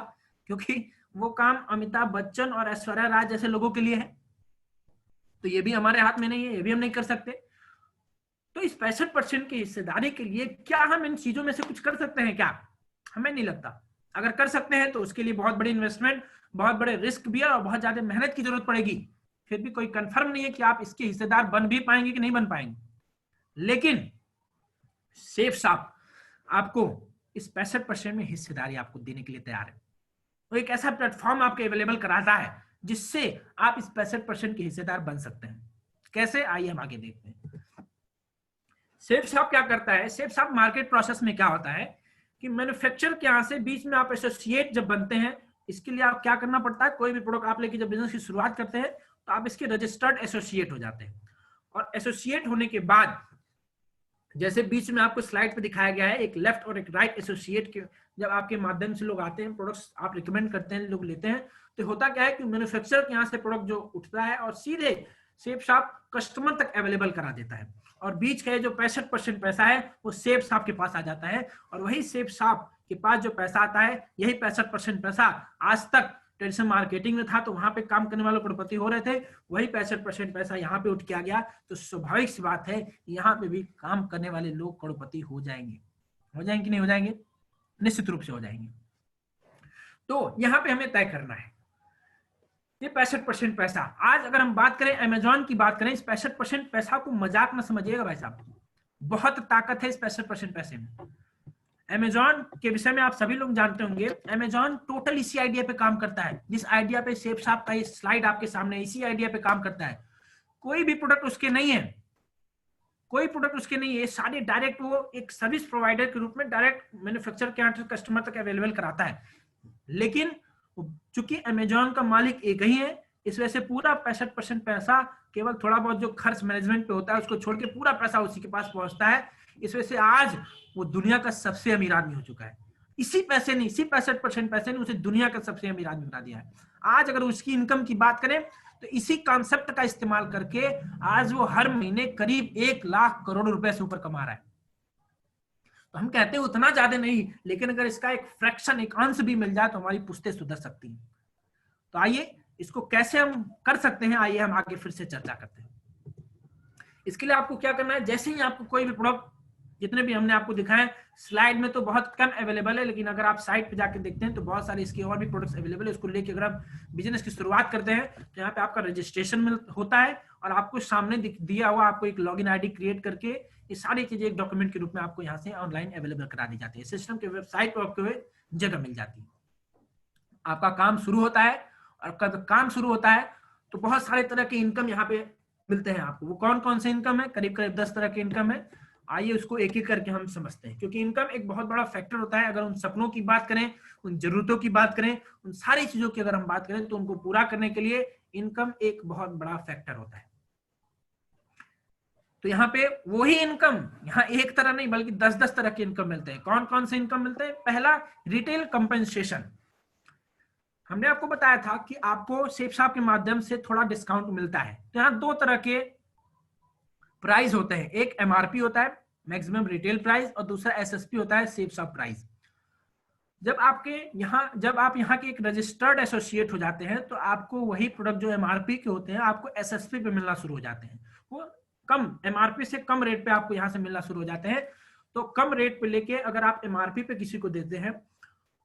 A: क्योंकि वो काम अमिताभ बच्चन और ऐश्वर्या राय जैसे लोगों के लिए है, तो ये भी हमारे हाथ में नहीं है, ये भी हम नहीं कर सकते। तो इस 65% की हिस्सेदारी के लिए क्या हम इन चीजों में से कुछ कर सकते हैं क्या? हमें नहीं लगता। अगर कर सकते हैं तो उसके लिए बहुत बड़ी इन्वेस्टमेंट, बहुत बड़े रिस्क भी है और बहुत ज्यादा मेहनत की जरूरत पड़ेगी। फिर भी कोई कंफर्म नहीं है कि आप इसके हिस्सेदार बन भी पाएंगे कि नहीं बन पाएंगे, लेकिन सेफ शॉप आपको इस 65% में हिस्सेदारी आपको देने के लिए तैयार है। वो एक ऐसा प्लेटफॉर्म आपको अवेलेबल कराता है जिससे आप इस 65% के हिस्सेदार बन सकते हैं। कैसे, आइए हम आगे देखते हैं। सेफ शॉप क्या करता है? सेफ शॉप मार्केट प्रोसेस में क्या होता है कि मैन्युफैक्चरर के यहाँ से बीच में आप एसोसिएट जब बनते हैं, इसके लिए आप क्या करना पड़ता है, कोई भी प्रोडक्ट आप लेके जब बिजनेस की शुरुआत करते हैं तो आप इसके रजिस्टर्ड एसोसिएट हो जाते हैं। और एसोसिएट होने के बाद जैसे बीच में आपको स्लाइड पे दिखाया गया है, एक लेफ्ट और एक राइट एसोसिएट के जब आपके माध्यम से लोग आते हैं, प्रोडक्ट्स आप रिकमेंड करते हैं, लोग लेते हैं, तो होता क्या है कि मैन्युफैक्चरर के यहाँ से प्रोडक्ट जो उठता है और सीधे सेफ शॉप कस्टमर तक अवेलेबल करा देता है, और बीच का जो 65% पैसा है वो सेफ शॉप के पास आ जाता है। और वही सेफ शॉप के पास जो पैसा आता है, यही 65% पैसा आज तक ट्रेडिशनल मार्केटिंग में था, तो वहां पे काम करने वाले करोड़पति हो रहे थे, वही 65% पैसा यहाँ पे उठ के आ गया, तो स्वाभाविक सी बात है यहाँ पे भी काम करने वाले लोग करोड़पति हो जाएंगे। हो जाएंगे कि नहीं हो जाएंगे? निश्चित रूप से हो जाएंगे। तो यहाँ पे हमें तय करना है ये 65% पैसा। आज अगर हम बात करें अमेजॉन की बात करें, इस 65% पैसा को मजाक न समझिएगा भाई साहब, बहुत ताकत है इस 65% पैसे में। अमेजॉन के विषय में आप सभी लोग जानते होंगे, अमेजॉन टोटल इसी आइडिया पे काम करता है, जिस आइडिया पे सेफ शॉप का ये स्लाइड आपके सामने, इसी आइडिया पे काम करता है। कोई भी प्रोडक्ट उसके नहीं है, कोई प्रोडक्ट उसके नहीं है, सारे डायरेक्ट वो एक सर्विस प्रोवाइडर के रूप में डायरेक्ट मैन्युफैक्चरर के यहाँ कस्टमर तक अवेलेबल कराता है। लेकिन चूंकि अमेजॉन का मालिक एक ही है, इस वजह से पूरा 65% पैसा, केवल थोड़ा बहुत जो खर्च मैनेजमेंट पे होता है उसको छोड़ के पूरा पैसा उसी के पास पहुंचता है। इस वजह से आज वो दुनिया का सबसे अमीर आदमी हो चुका है। इसी पैसे ने, इसी 65% पैसे ने उसे दुनिया का सबसे अमीर आदमी बना दिया है। आज अगर उसकी इनकम की बात करें तो इसी कॉन्सेप्ट का इस्तेमाल करके आज वो हर महीने करीब 1 लाख करोड़ रुपए से ऊपर कमा रहा है। तो हम कहते हैं उतना ज्यादा नहीं, लेकिन अगर इसका एक फ्रैक्शन, एक अंश भी मिल जाए तो हमारी पुश्तें सुधर सकती हैं। तो आइए इसको कैसे हम कर सकते हैं, आइए हम आगे फिर से चर्चा करते हैं। इसके लिए आपको क्या करना है, जैसे ही आपको कोई भी प्रोडक्ट, जितने भी हमने आपको दिखाए स्लाइड में तो बहुत कम अवेलेबल है, लेकिन अगर आप साइट पे जाके देखते हैं तो बहुत सारे इसके और भी प्रोडक्ट्स अवेलेबल है। उसको लेके अगर आप बिजनेस की शुरुआत करते हैं तो यहाँ पे आपका रजिस्ट्रेशन होता है और आपको सामने दिया हुआ आपको एक लॉगिन आईडी क्रिएट करके ये सारी चीजें एक डॉक्यूमेंट के रूप में आपको यहाँ से ऑनलाइन अवेलेबल करा दी जाती है। सिस्टम के वेबसाइट पर आपको जगह मिल जाती है, आपका काम शुरू होता है। और जब काम शुरू होता है तो बहुत सारे तरह के इनकम यहाँ पे मिलते हैं आपको। वो कौन कौन से इनकम है? करीब करीब 10 तरह के इनकम है। आइए उसको एक एक करके हम समझते हैं, क्योंकि इनकम एक बहुत बड़ा फैक्टर होता है। अगर उन सपनों की बात करें, उन जरूरतों की बात करें, उन सारी चीजों की अगर हम बात करें तो उनको पूरा करने के लिए इनकम एक बहुत बड़ा फैक्टर होता है। तो यहाँ पे वही इनकम, यहाँ एक तरह नहीं बल्कि 10-10 तरह के इनकम मिलते हैं। कौन कौन से इनकम मिलते हैं? पहला, रिटेल कंपनसेशन। हमने आपको बताया था कि आपको सेफ शॉप के माध्यम से थोड़ा डिस्काउंट मिलता है। तो यहाँ 2 तरह के प्राइस होते हैं, एक एमआरपी होता है मैक्सिमम रिटेल प्राइस, और दूसरा एसएसपी होता है सेफ शॉप प्राइस। जब आप यहाँ के एक रजिस्टर्ड एसोसिएट हो जाते हैं तो आपको वही प्रोडक्ट जो एमआरपी के होते हैं आपको एसएसपी पे मिलना शुरू हो जाते हैं। वो कम एमआरपी से कम रेट पे आपको यहाँ से मिलना शुरू हो जाते हैं। तो कम रेट पे लेके अगर आप एमआरपी पे किसी को देते हैं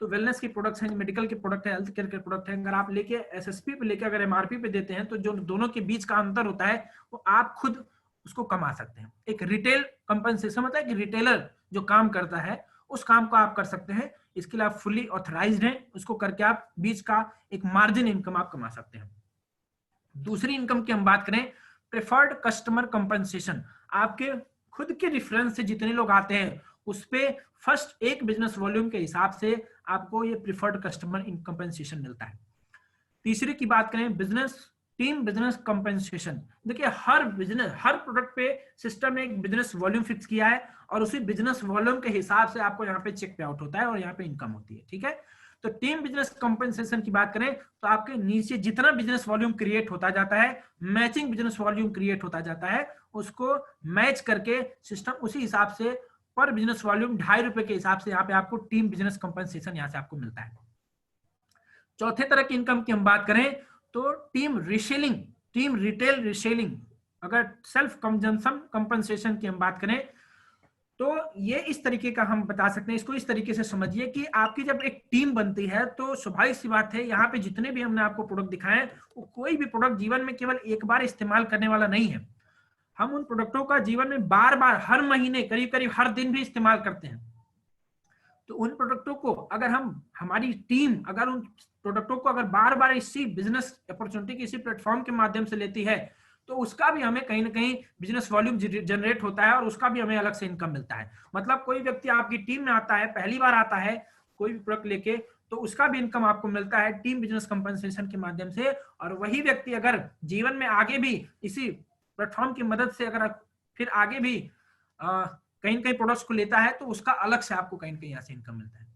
A: तो वेलनेस के प्रोडक्ट्स हैं, मेडिकल के प्रोडक्ट है, हेल्थ केयर के प्रोडक्ट है, अगर आप लेके एसएसपी पे लेके अगर एमआरपी पे देते हैं तो जो दोनों के बीच का अंतर होता है वो आप खुद उसको कमा सकते हैं। एक रिटेल कंपनसेशन मतलब कि रिटेलर जो काम करता है उस काम को आप कर सकते हैं। इसके लिए आप फुली ऑथराइज्ड हैं, उसको करके आप बीच का एक मार्जिन इनकम आप कमा सकते हैं। दूसरी इनकम की हम बात करें, प्रेफर्ड कस्टमर कंपनसेशन। आपके खुद के रेफरेंस से जितने लोग आते हैं उस पे फर्स्ट एक बिजनेस वॉल्यूम के हिसाब से आपको ये प्रेफर्ड कस्टमर कंपनसेशन मिलता है। तीसरी की बात करें, टीम बिजनेस कंपनसेशन। देखिए हर प्रोडक्ट पे सिस्टम ने एक बिजनेस वॉल्यूम फिक्स किया है और उसी बिजनेस वॉल्यूम के हिसाब से आपको यहाँ पे चेक पे आउट होता है और यहाँ पे इनकम होती है। ठीक है, तो टीम बिजनेस कंपनसेशन की बात करें तो आपके नीचे जितना बिजनेस वॉल्यूम क्रिएट होता जाता है, मैचिंग बिजनेस वॉल्यूम क्रिएट होता जाता है, उसको मैच करके सिस्टम उसी हिसाब से पर बिजनेस वॉल्यूम 2.5 रुपए के हिसाब से यहाँ पे आपको टीम बिजनेस कंपनसेशन यहाँ से आपको मिलता है। चौथे तरह की इनकम की हम बात करें तो टीम रिटेल रीसेलिंग। अगर सेल्फ कंजम्पशन कंपनसेशन की हम बात करें तो ये इस तरीके का हम बता सकते हैं, इसको इस तरीके से समझिए कि आपकी जब एक टीम बनती है तो स्वाभाविक सी बात है, यहाँ पे जितने भी हमने आपको प्रोडक्ट दिखाए वो कोई भी प्रोडक्ट जीवन में केवल एक बार इस्तेमाल करने वाला नहीं है। हम उन प्रोडक्टों का जीवन में बार बार, हर महीने, करीब करीब हर दिन भी इस्तेमाल करते हैं। तो उन प्रोडक्टों को अगर हमारी टीम अगर उन प्रोडक्टों को अगर बार बार इसी बिजनेस अपॉर्चुनिटी के इसी प्लेटफॉर्म के माध्यम से लेती है, तो उसका भी हमें कहीं ना कहीं बिजनेस वॉल्यूम जनरेट होता है और उसका भी हमें अलग से इनकम मिलता है। मतलब कोई व्यक्ति आपकी टीम में आता है, पहली बार आता है कोई भी प्रोडक्ट लेके, तो उसका भी इनकम आपको मिलता है टीम बिजनेस कंपनसेशन के माध्यम से। और वही व्यक्ति अगर जीवन में आगे भी इसी प्लेटफॉर्म की मदद से अगर फिर आगे भी कहीं ना कहीं प्रोडक्ट्स को लेता है, तो उसका अलग से आपको कहीं ना कहीं यहाँ से इनकम मिलता है।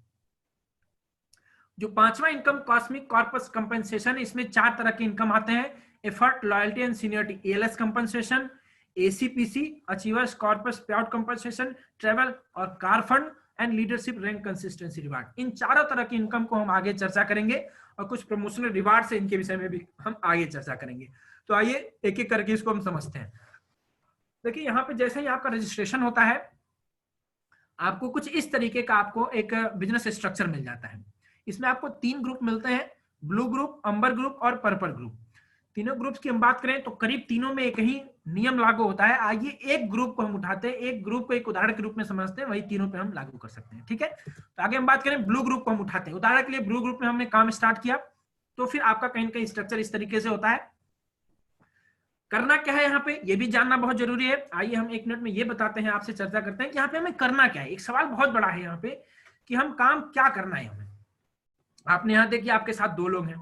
A: जो पांचवा इनकम कॉस्मिक कॉर्पस कंपनसेशन, इसमें 4 तरह के इनकम आते हैं: effort, loyalty and seniority ALS compensation, ACPC achievers corpus pay out compensation, travel और car fund and leadership rank consistency reward. इन चारों तरह की इनकम को हम आगे चर्चा करेंगे और कुछ प्रमोशनल रिवार्ड से इनके विषय में भी हम आगे चर्चा करेंगे। तो आइए एक एक करके इसको हम समझते हैं। देखिए यहाँ पे जैसे ही आपका रजिस्ट्रेशन होता है, आपको कुछ इस तरीके का आपको एक बिजनेस स्ट्रक्चर मिल जाता है। इसमें आपको 3 ग्रुप मिलते हैं: ब्लू ग्रुप, अंबर ग्रुप और पर्पल ग्रुप। तीनों ग्रुप्स की हम बात करें तो करीब तीनों में एक ही नियम लागू होता है। आइए एक ग्रुप को हम उठाते हैं, एक ग्रुप को एक उदाहरण के रूप में समझते हैं, वही तीनों पे हम लागू कर सकते हैं। ठीक है, तो आगे हम बात करें ब्लू ग्रुप को हम उठाते हैं। उदाहरण के लिए ब्लू ग्रुप में हमने काम स्टार्ट किया, तो फिर आपका कहीं ना कहीं स्ट्रक्चर इस तरीके से होता है। करना क्या है यहाँ पे, ये भी जानना बहुत जरूरी है। आइए हम 1 मिनट में ये बताते हैं, आपसे चर्चा करते हैं कि यहाँ पे हमें करना क्या है। एक सवाल बहुत बड़ा है यहाँ पे कि हम काम क्या करना है हमें। आपने यहाँ देखिए आपके साथ 2 लोग हैं,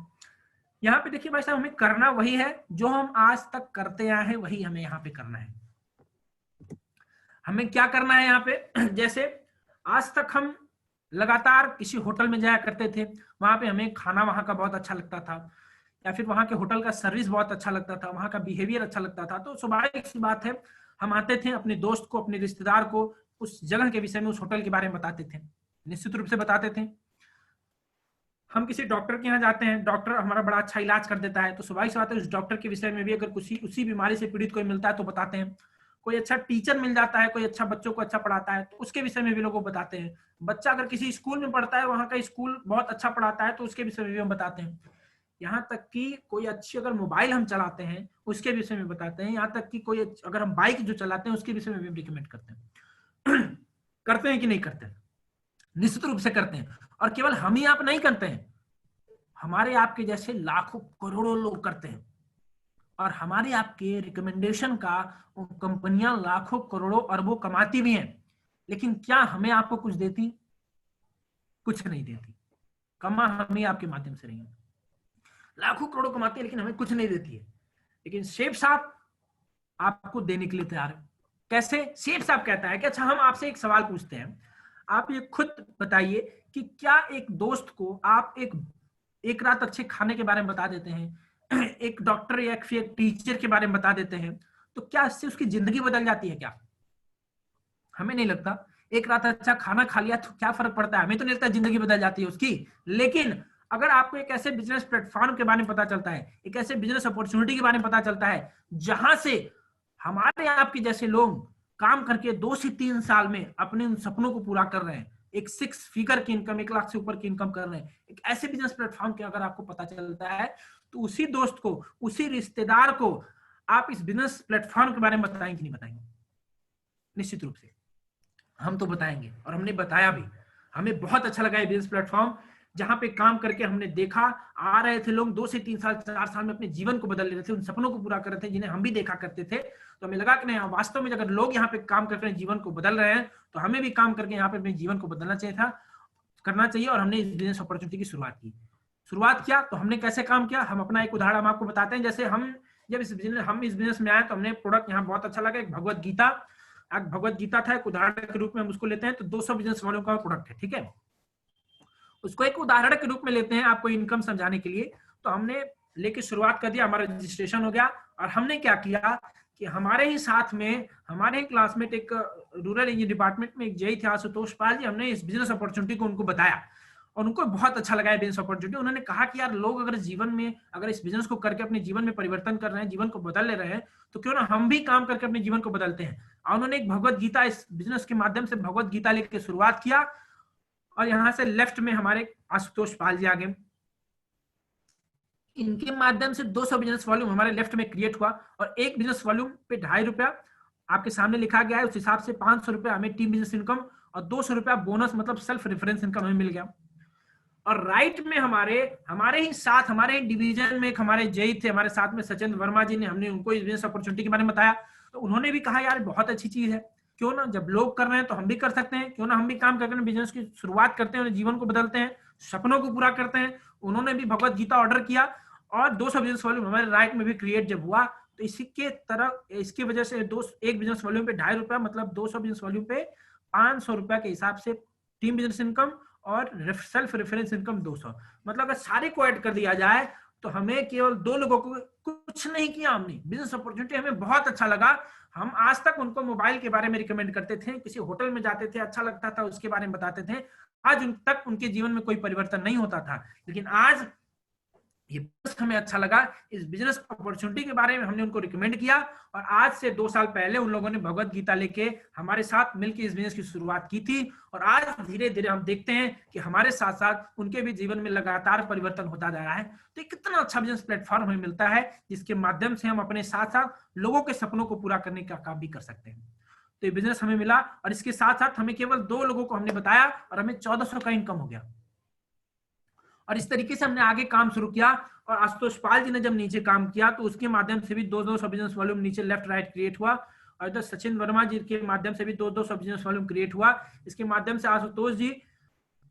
A: यहाँ पे देखिए भाई साहब, हमें करना वही है जो हम आज तक करते आए हैं, वही हमें यहाँ पे करना है। हमें क्या करना है यहाँ पे, जैसे आज तक हम लगातार किसी होटल में जाया करते थे, वहां पे हमें खाना वहां का बहुत अच्छा लगता था, या फिर वहां के होटल का सर्विस बहुत अच्छा लगता था, वहां का बिहेवियर अच्छा लगता था। तो स्वाभाविक सी बात है, हम आते थे अपने दोस्त को, अपने रिश्तेदार को उस जगह के विषय में, उस होटल के बारे में बताते थे, निश्चित रूप से बताते थे। हम किसी डॉक्टर के यहाँ जाते हैं, डॉक्टर हमारा बड़ा अच्छा इलाज कर देता है, तो स्वाभाविक सी बात है उस डॉक्टर के विषय में भी अगर उसी बीमारी से पीड़ित कोई मिलता है तो बताते हैं। कोई अच्छा टीचर मिल जाता है, कोई अच्छा बच्चों को अच्छा पढ़ाता है, तो उसके विषय में भी लोगों को बताते हैं। बच्चा अगर किसी स्कूल में पढ़ता है, वहां का स्कूल बहुत अच्छा पढ़ाता है, तो उसके विषय में भी हम बताते हैं। यहाँ तक कि कोई अच्छी अगर मोबाइल हम चलाते हैं उसके विषय में बताते हैं। यहाँ तक कि कोई अगर हम बाइक जो चलाते हैं उसके विषय में भी रिकमेंड करते हैं। करते हैं कि नहीं करते हैं? निश्चित रूप से करते हैं। और केवल हम ही आप नहीं करते हैं, हमारे आपके जैसे लाखों करोड़ों लोग करते हैं। और हमारे आपके रिकमेंडेशन का वो कंपनियां लाखों करोड़ों अरबों कमाती भी हैं, लेकिन क्या हमें आपको कुछ देती? कुछ नहीं देती। कमा हमें आपके माध्यम से रही है, लाखों करोड़ों कमाती है लेकिन हमें कुछ नहीं देती है। लेकिन शेफ साहब आपको देने के लिए तैयार है। कैसे? शेफ साहब कहता है कि अच्छा हम आपसे एक सवाल पूछते हैं, आप ये खुद बताइए कि क्या एक दोस्त को आप एक रात अच्छे खाने के बारे में बता देते हैं, एक डॉक्टर या फिर एक टीचर के बारे में बता देते हैं, तो क्या इससे उसकी जिंदगी बदल जाती है क्या? हमें नहीं लगता। एक रात अच्छा खाना खा लिया तो क्या फर्क पड़ता है, हमें तो नहीं लगता जिंदगी बदल जाती है उसकी। लेकिन अगर आपको एक ऐसे बिजनेस प्लेटफॉर्म के बारे में पता चलता है, एक ऐसे बिजनेस अपॉर्चुनिटी के बारे में पता चलता है जहां से हमारे आपके जैसे लोग काम करके 2 से 3 साल में अपने उन सपनों को पूरा कर रहे हैं, एक 6 फिगर की इनकम, 1 लाख से ऊपर की इनकम कर रहे हैं, एक ऐसे बिजनेस प्लेटफॉर्म के अगर आपको पता चलता है, तो उसी दोस्त को, उसी रिश्तेदार को आप इस बिजनेस प्लेटफॉर्म के बारे में बताएंगे कि नहीं बताएंगे? निश्चित रूप से हम तो बताएंगे, और हमने बताया भी। हमें बहुत अच्छा लगा ये बिजनेस प्लेटफॉर्म, जहां पे काम करके हमने देखा आ रहे थे लोग 2 से 3 साल 4 साल में अपने जीवन को बदल रहे थे, उन सपनों को पूरा कर रहे थे जिन्हें हम भी देखा करते थे। तो हमें लगा कि नहीं, वास्तव में अगर लोग यहाँ पे काम करके जीवन को बदल रहे हैं तो हमें भी काम करके यहाँ पे अपने जीवन को बदलना चाहिए था, करना चाहिए। और हमने इस बिजनेस अपॉर्चुनिटी की शुरुआत किया। तो हमने कैसे काम किया, हम अपना एक उदाहरण हम आपको बताते हैं। जैसे हम जब इस बिजनेस में आए तो हमने प्रोडक्ट यहाँ बहुत अच्छा लगा, एक भगवत गीता था, एक उदाहरण के रूप में हम उसको लेते हैं। तो 200 बिजनेस वालों का प्रोडक्ट है, ठीक है, उसको एक उदाहरण के रूप में लेते हैं आपको इनकम समझाने के लिए। तो हमने लेके शुरुआत कर दिया, हमारा रजिस्ट्रेशन हो गया। और हमने क्या किया कि हमारे ही साथ में हमारे ही क्लासमेट एक रूरल इंजीनियरिंग डिपार्टमेंट में एक जेई थे, आशुतोष पाल जी, हमने इस बिजनेस अपॉर्चुनिटी को उनको बताया और उनको बहुत अच्छा लगा बिजनेस अपॉर्चुनिटी। उन्होंने कहा कि यार लोग अगर जीवन में अगर इस बिजनेस को करके अपने जीवन में परिवर्तन कर रहे हैं, जीवन को बदल ले रहे हैं, तो क्यों ना हम भी काम करके अपने जीवन को बदलते हैं। और उन्होंने एक भगवत गीता, इस बिजनेस के माध्यम से भगवत गीता लेके शुरुआत किया। और यहां से लेफ्ट में हमारे आशुतोष पाल जी आगे, इनके माध्यम से 200 बिजनेस वॉल्यूम हमारे लेफ्ट में क्रिएट हुआ, और एक बिजनेस वॉल्यूम पे ₹2.5 आपके सामने लिखा गया है। उस हिसाब से ₹500 हमें टीम बिजनेस इनकम और ₹200 बोनस मतलब सेल्फ रेफरेंस इनकम हमें मिल गया। और राइट में हमारे ही साथ, हमारे ही डिवीजन में एक हमारे जय थे हमारे साथ में, सचिन वर्मा जी ने, हमने उनको इस बिजनेस अपॉर्चुनिटी के बारे में बताया, तो उन्होंने भी कहा यार बहुत अच्छी चीज है, क्यों ना जब लोग कर रहे हैं तो हम भी कर सकते हैं, क्यों ना हम भी काम करके बिजनेस की शुरुआत करते हैं, जीवन को बदलते हैं, सपनों को पूरा करते हैं। उन्होंने भी भगवत गीता ऑर्डर किया और 200 बिजनेस वॉल्यूम हमारे राइट में भी क्रिएट जब हुआ, तो इसके तरह इसकी वजह से एक बिजनेस वॉल्यूम पे ₹2.5 मतलब 200 बिजनेस वॉल्यूम पे ₹500 के हिसाब से टीम बिजनेस इनकम और सेल्फ रेफरेंस इनकम 200। मतलब अगर सारे को ऐड कर दिया जाए तो हमें केवल 2 लोगों को कुछ नहीं किया हमने, बिजनेस अपॉर्चुनिटी हमें बहुत अच्छा लगा। हम आज तक उनको मोबाइल के बारे में रिकमेंड करते थे, किसी होटल में जाते थे अच्छा लगता था उसके बारे में बताते थे, आज उन तक उनके जीवन में कोई परिवर्तन नहीं होता था। लेकिन आज ये हमें अच्छा लगा, इस बिजनेस अपॉर्चुनिटी के बारे में हमने उनको रिकमेंड किया, और आज से 2 साल पहले उन लोगों ने भगवत गीता लेके हमारे साथ मिलकर इस बिजनेस की शुरुआत की थी। और आज धीरे धीरे हम देखते हैं कि हमारे साथ साथ उनके भी जीवन में लगातार परिवर्तन होता जा रहा है। तो कितना अच्छा बिजनेस प्लेटफॉर्म हमें मिलता है जिसके माध्यम से हम अपने साथ साथ लोगों के सपनों को पूरा करने का काम भी कर सकते हैं। तो ये बिजनेस हमें मिला, और इसके साथ साथ हमें केवल 2 लोगों को हमने बताया और हमें 1400 का इनकम हो गया। और इस तरीके से हमने आगे काम शुरू किया, और आशुतोष पाल जी ने जब नीचे काम किया तो उसके माध्यम से भी 200 बिजनेस वॉल्यूम नीचे लेफ्ट राइट क्रिएट हुआ, और इधर सचिन वर्मा जी के माध्यम से भी 200 बिजनेस वॉल्यूम क्रिएट हुआ। इसके माध्यम से आशुतोष जी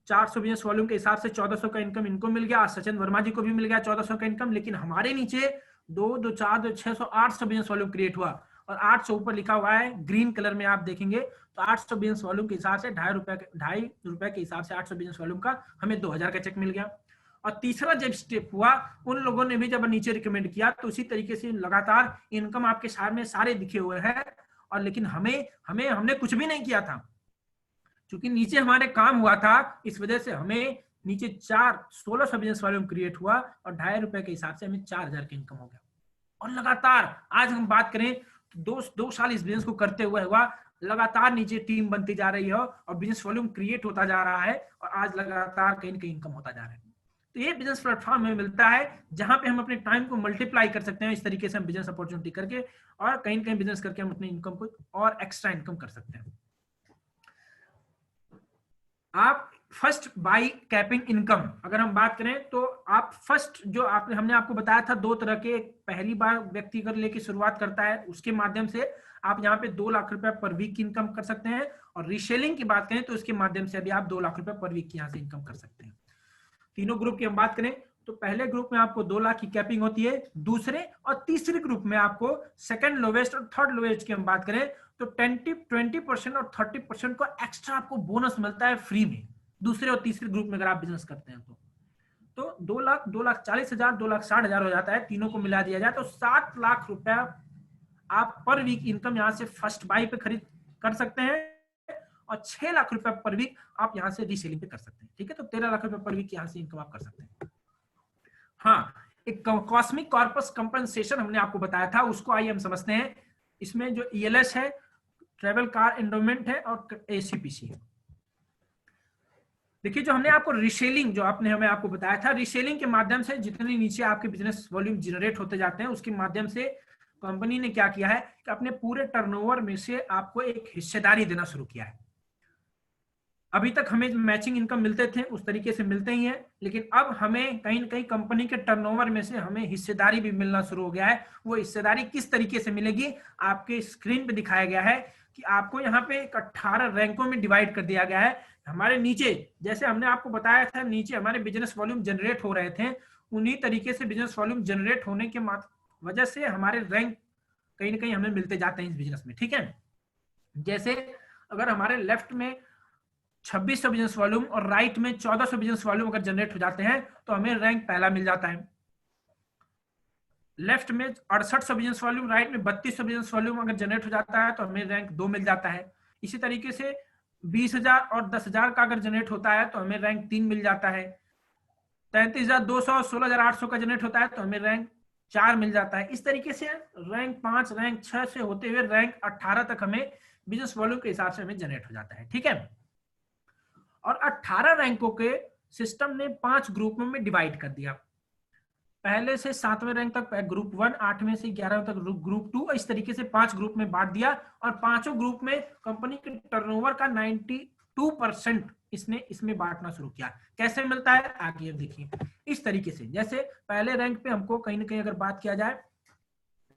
A: 400 बिजनेस वॉल्यूम के हिसाब से 1400 का इनकम इनको मिल गया, और सचिन वर्मा जी को भी मिल गया 1400 का इनकम। लेकिन हमारे नीचे 2, 2, 4, 2, 600, 800 बिजनेस वॉल्यूम क्रिएट हुआ, और 800 ऊपर लिखा हुआ है ग्रीन कलर में आप देखेंगे, तो 800 बिजनेस वॉल्यूम के हिसाब से ₹2.5 के हिसाब से 800 बिजनेस वॉल्यूम का हमें 2000 का चेक मिल गया। और तीसरा जब स्टेप हुआ, उन लोगों ने भी जब नीचे रिकमेंड किया, तो उसी तरीके से लगातार इनकम आपके सामने सारे दिखे हुए हैं। और लेकिन हमने कुछ भी नहीं किया था, क्योंकि नीचे हमारे काम हुआ था, इस वजह से हमें नीचे 1600 बिजनेस वॉल्यूम क्रिएट हुआ, और ₹2.5 के हिसाब से हमें 4000 का इनकम हो गया। और लगातार आज हम बात करें तो 2 साल इस बिजनेस को करते हुए हुआ, लगातार नीचे टीम बनती जा रही है और बिजनेस वॉल्यूम क्रिएट होता जा रहा है, और आज लगातार कहीं ना कहीं इनकम होता जा रहा है। तो ये बिजनेस प्लेटफॉर्म हमें मिलता है जहां पे हम अपने टाइम को मल्टीप्लाई कर सकते हैं। इस तरीके से हम बिजनेस अपॉर्चुनिटी करके और कहीं ना कहीं बिजनेस करके हम अपनी इनकम को और एक्स्ट्रा इनकम कर सकते हैं। आप फर्स्ट बाय कैपिंग इनकम अगर हम बात करें तो आप फर्स्ट जो हमने आपको बताया था 2 तरह के, पहली बार व्यक्ति अगर लेके शुरुआत करता है उसके माध्यम से आप यहाँ पे 2 लाख रुपए पर वीक की इनकम कर सकते हैं, और रीसेलिंग की बात करें तो उसके माध्यम से अभी आप 2 लाख रुपए पर वीक की यहाँ से इनकम कर सकते हैं। तीनों ग्रुप की हम बात करें तो पहले ग्रुप में आपको 2 लाख की कैपिंग होती है, दूसरे और तीसरे ग्रुप में आपको सेकंड लोवेस्ट और थर्ड लोवेस्ट की हम बात करें तो 20% और 30% को एक्स्ट्रा आपको बोनस मिलता है फ्री में, दूसरे और तीसरे ग्रुप में अगर आप बिजनेस करते हैं तो 2 लाख 2,40,000 2,60,000 हो जाता है। तीनों को मिला दिया जाए तो 7 लाख रुपया आप पर वीक इनकम यहाँ से फर्स्ट बाई पे खरीद कर सकते हैं, और 6 लाख रुपए पर वीक आप यहां से रीसेलिंग पे कर सकते हैं। ठीक है, तो 13 लाख रुपए पर वीक यहां से इनकम आप कर सकते हैं। हाँ, एक कॉस्मिक कॉर्पस कंपनसेशन हमने आपको बताया था, उसको आइए हम समझते हैं। इसमें जो ELS है, ट्रेवल कार एंडोमेंट है, और ACPC है। देखिए जो हमने आपको रीसेलिंग जो हमें आपको बताया था, रीसेलिंग के माध्यम से जितने नीचे आपके बिजनेस वॉल्यूम जनरेट होते जाते हैं उसके माध्यम से कंपनी ने क्या किया है कि अपने पूरे टर्नओवर में से आपको एक हिस्सेदारी देना शुरू किया है। अभी तक हमें मैचिंग इनकम मिलते थे उस तरीके से मिलते ही हैं, लेकिन अब हमें कहीं न कहीं कंपनी के टर्नओवर में से हमें हिस्सेदारी भी मिलना शुरू हो गया है। वो हिस्सेदारी किस तरीके से मिलेगी आपके स्क्रीन पे दिखाया गया है कि आपको यहाँ पे 18 रैंकों में डिवाइड कर दिया गया है। हमारे नीचे जैसे हमने आपको बताया था नीचे हमारे बिजनेस वॉल्यूम जनरेट हो रहे थे, उन्हीं तरीके से बिजनेस वॉल्यूम जनरेट होने के वजह से हमारे रैंक कहीं ना कहीं हमें मिलते जाते हैं इस बिजनेस में। ठीक है, जैसे अगर हमारे लेफ्ट में 2600 बिजनेस वॉल्यूम और राइट में 1400 बिजनेस वॉल्यूम अगर जनरेट हो जाते हैं तो हमें रैंक पहला मिल जाता है। लेफ्ट में 6800 बिजनेस वॉल्यूम, राइट में 3200 बिजनेस वॉल्यूम अगर जनरेट हो जाता है तो हमें रैंक 2 मिल जाता है। इसी तरीके से 20,000 और 10,000 का अगर जनरेट होता है तो हमें रैंक 3 मिल जाता है। 33,200 और 16,800 का जनरेट होता है तो हमें रैंक 4 मिल जाता है। इस तरीके से रैंक 5 रैंक 6 से होते हुए रैंक 18 तक हमें बिजनेस वॉल्यूम के हिसाब से हमें जनरेट हो जाता है, ठीक है। और 18 रैंकों के सिस्टम ने 5 ग्रुपों में डिवाइड कर दिया। पहले से 7वें रैंक तक ग्रुप 1, 8वें से 11वें तक ग्रुप 2, इस तरीके से 5 ग्रुप में बांट दिया। और पांचों ग्रुप में कंपनी के टर्नओवर का 92% इसने इसमें बांटना शुरू किया। कैसे मिलता है आगे देखिए। इस तरीके से जैसे पहले रैंक पे हमको कहीं ना कहीं अगर बात किया जाए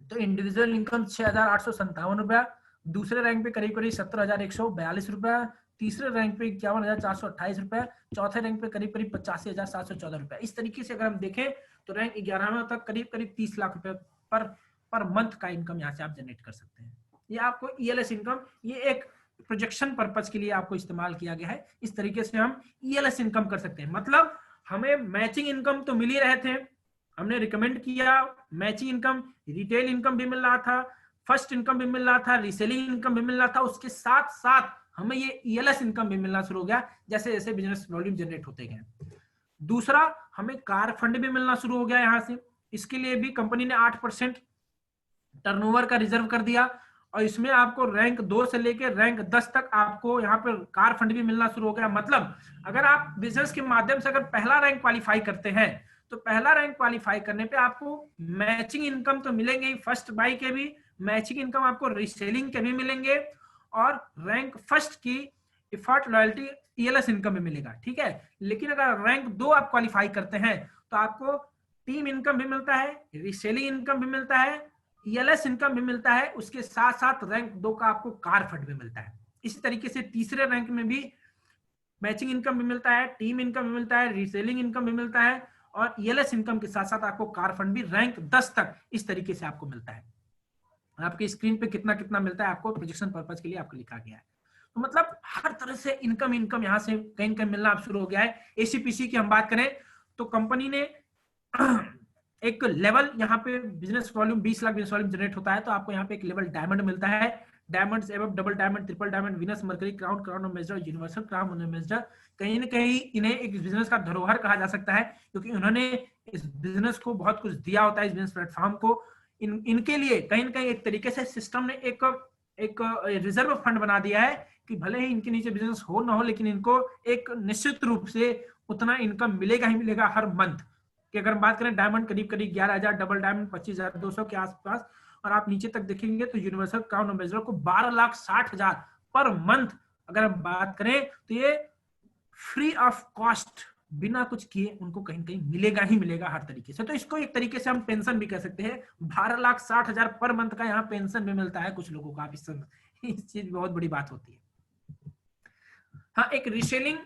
A: तो इंडिविजुअल इनकम 6,857 रुपया, दूसरे रैंक पे करीब करीब 17,142 रुपया, तीसरे रैंक पे 51,428 रुपया, चौथे रैंक पे करीब करीब 85,714 रुपया। इस तरीके से अगर हम देखें तो रैंक 11वें तक करीब करीब 30 लाख रुपए पर मंथ का इनकम यहाँ से आप जनरेट कर सकते हैं। ये आपको ईएलएस इनकम, ये एक प्रोजेक्शन पर्पज के लिए आपको इस्तेमाल किया गया है। इस तरीके से हम ईएलएस इनकम कर सकते हैं। मतलब हमें मैचिंग इनकम तो मिल ही रहे थे, हमने रिकमेंड किया, मैचिंग इनकम, रिटेल इनकम भी मिल रहा था, फर्स्ट इनकम भी मिल रहा था, रीसेलिंग इनकम भी मिल रहा था, उसके साथ साथ हमें ये ईएलएस इनकम भी मिलना शुरू हो गया जैसे जैसे बिजनेस वॉल्यूम जनरेट होते गए। दूसरा, हमें कार फंड भी मिलना शुरू हो गया यहां से। इसके लिए भी कंपनी ने 8% टर्नओवर का रिजर्व कर दिया और इसमें आपको रैंक 2 से लेकर रैंक 10 तक आपको यहाँ पर कार फंड भी मिलना शुरू हो गया। मतलब अगर आप बिजनेस के माध्यम से अगर पहला रैंक क्वालिफाई करते हैं तो पहला रैंक क्वालिफाई करने पे आपको मैचिंग इनकम तो मिलेंगे ही, फर्स्ट बाई के भी मैचिंग इनकम आपको रीसेलिंग के भी मिलेंगे और रैंक फर्स्ट की एफर्ट लॉयल्टी ईएलएस इनकम में मिलेगा, ठीक है। लेकिन अगर रैंक 2 आप क्वालिफाई करते हैं तो आपको टीम इनकम भी मिलता है, रीसेलिंग इनकम भी मिलता है, ईएलएस इनकम भी मिलता है, उसके साथ साथ रैंक 2 का आपको कार फंड भी मिलता है। इसी तरीके से तीसरे रैंक में भी मैचिंग इनकम भी मिलता है, टीम इनकम भी मिलता है, रीसेलिंग इनकम भी मिलता है और ईएलएस इनकम के साथ साथ आपको कार फंड भी रैंक 10 तक इस तरीके से आपको मिलता है। आपकी स्क्रीन पे कितना कितना मिलता है आपको प्रोजेक्शन पर्पज के लिए आपको लिखा गया है। तो मतलब हर तरह से इनकम यहाँ से कहीं कहीं मिलना शुरू हो गया है। एसीपीसी की हम बात करें तो कंपनी ने एक लेवल यहाँ पे business volume 20 lakh business volume generate होता है तो आपको यहाँ पे एक लेवल डायमंड मिलता है। डायमंड्स एवं double diamond, triple diamond, Venus, Mercury, crown, crown ambassador, universal crown ambassador, कहीं ना कहीं इन्हें एक बिजनेस का धरोहर कहा जा सकता है क्योंकि उन्होंने इस बिजनेस को बहुत कुछ दिया होता है, इस बिजनेस प्लेटफॉर्म को। इनके लिए कहीं ना कहीं एक तरीके से सिस्टम ने एक रिजर्व फंड बना दिया है कि भले ही इनके नीचे बिजनेस हो ना हो लेकिन इनको एक निश्चित रूप से उतना इनकम मिलेगा ही मिलेगा हर मंथ। कि अगर बात करें डायमंड करीब करीब 11,000, डबल डायमंड 25,200 के आसपास और आप नीचे तक देखेंगे तो यूनिवर्सल क्राउन एम्बेसडर को 12,60,000 पर मंथ अगर हम बात करें तो ये फ्री ऑफ कॉस्ट बिना कुछ किए उनको कहीं ना कहीं मिलेगा ही मिलेगा हर तरीके से। तो इसको एक तरीके से हम पेंशन भी कह सकते हैं। 12,60,000 पर मंथ का यहाँ पेंशन भी मिलता है कुछ लोगों को। आप इस चीज बहुत बड़ी बात होती है। हाँ, एक रीसेलिंग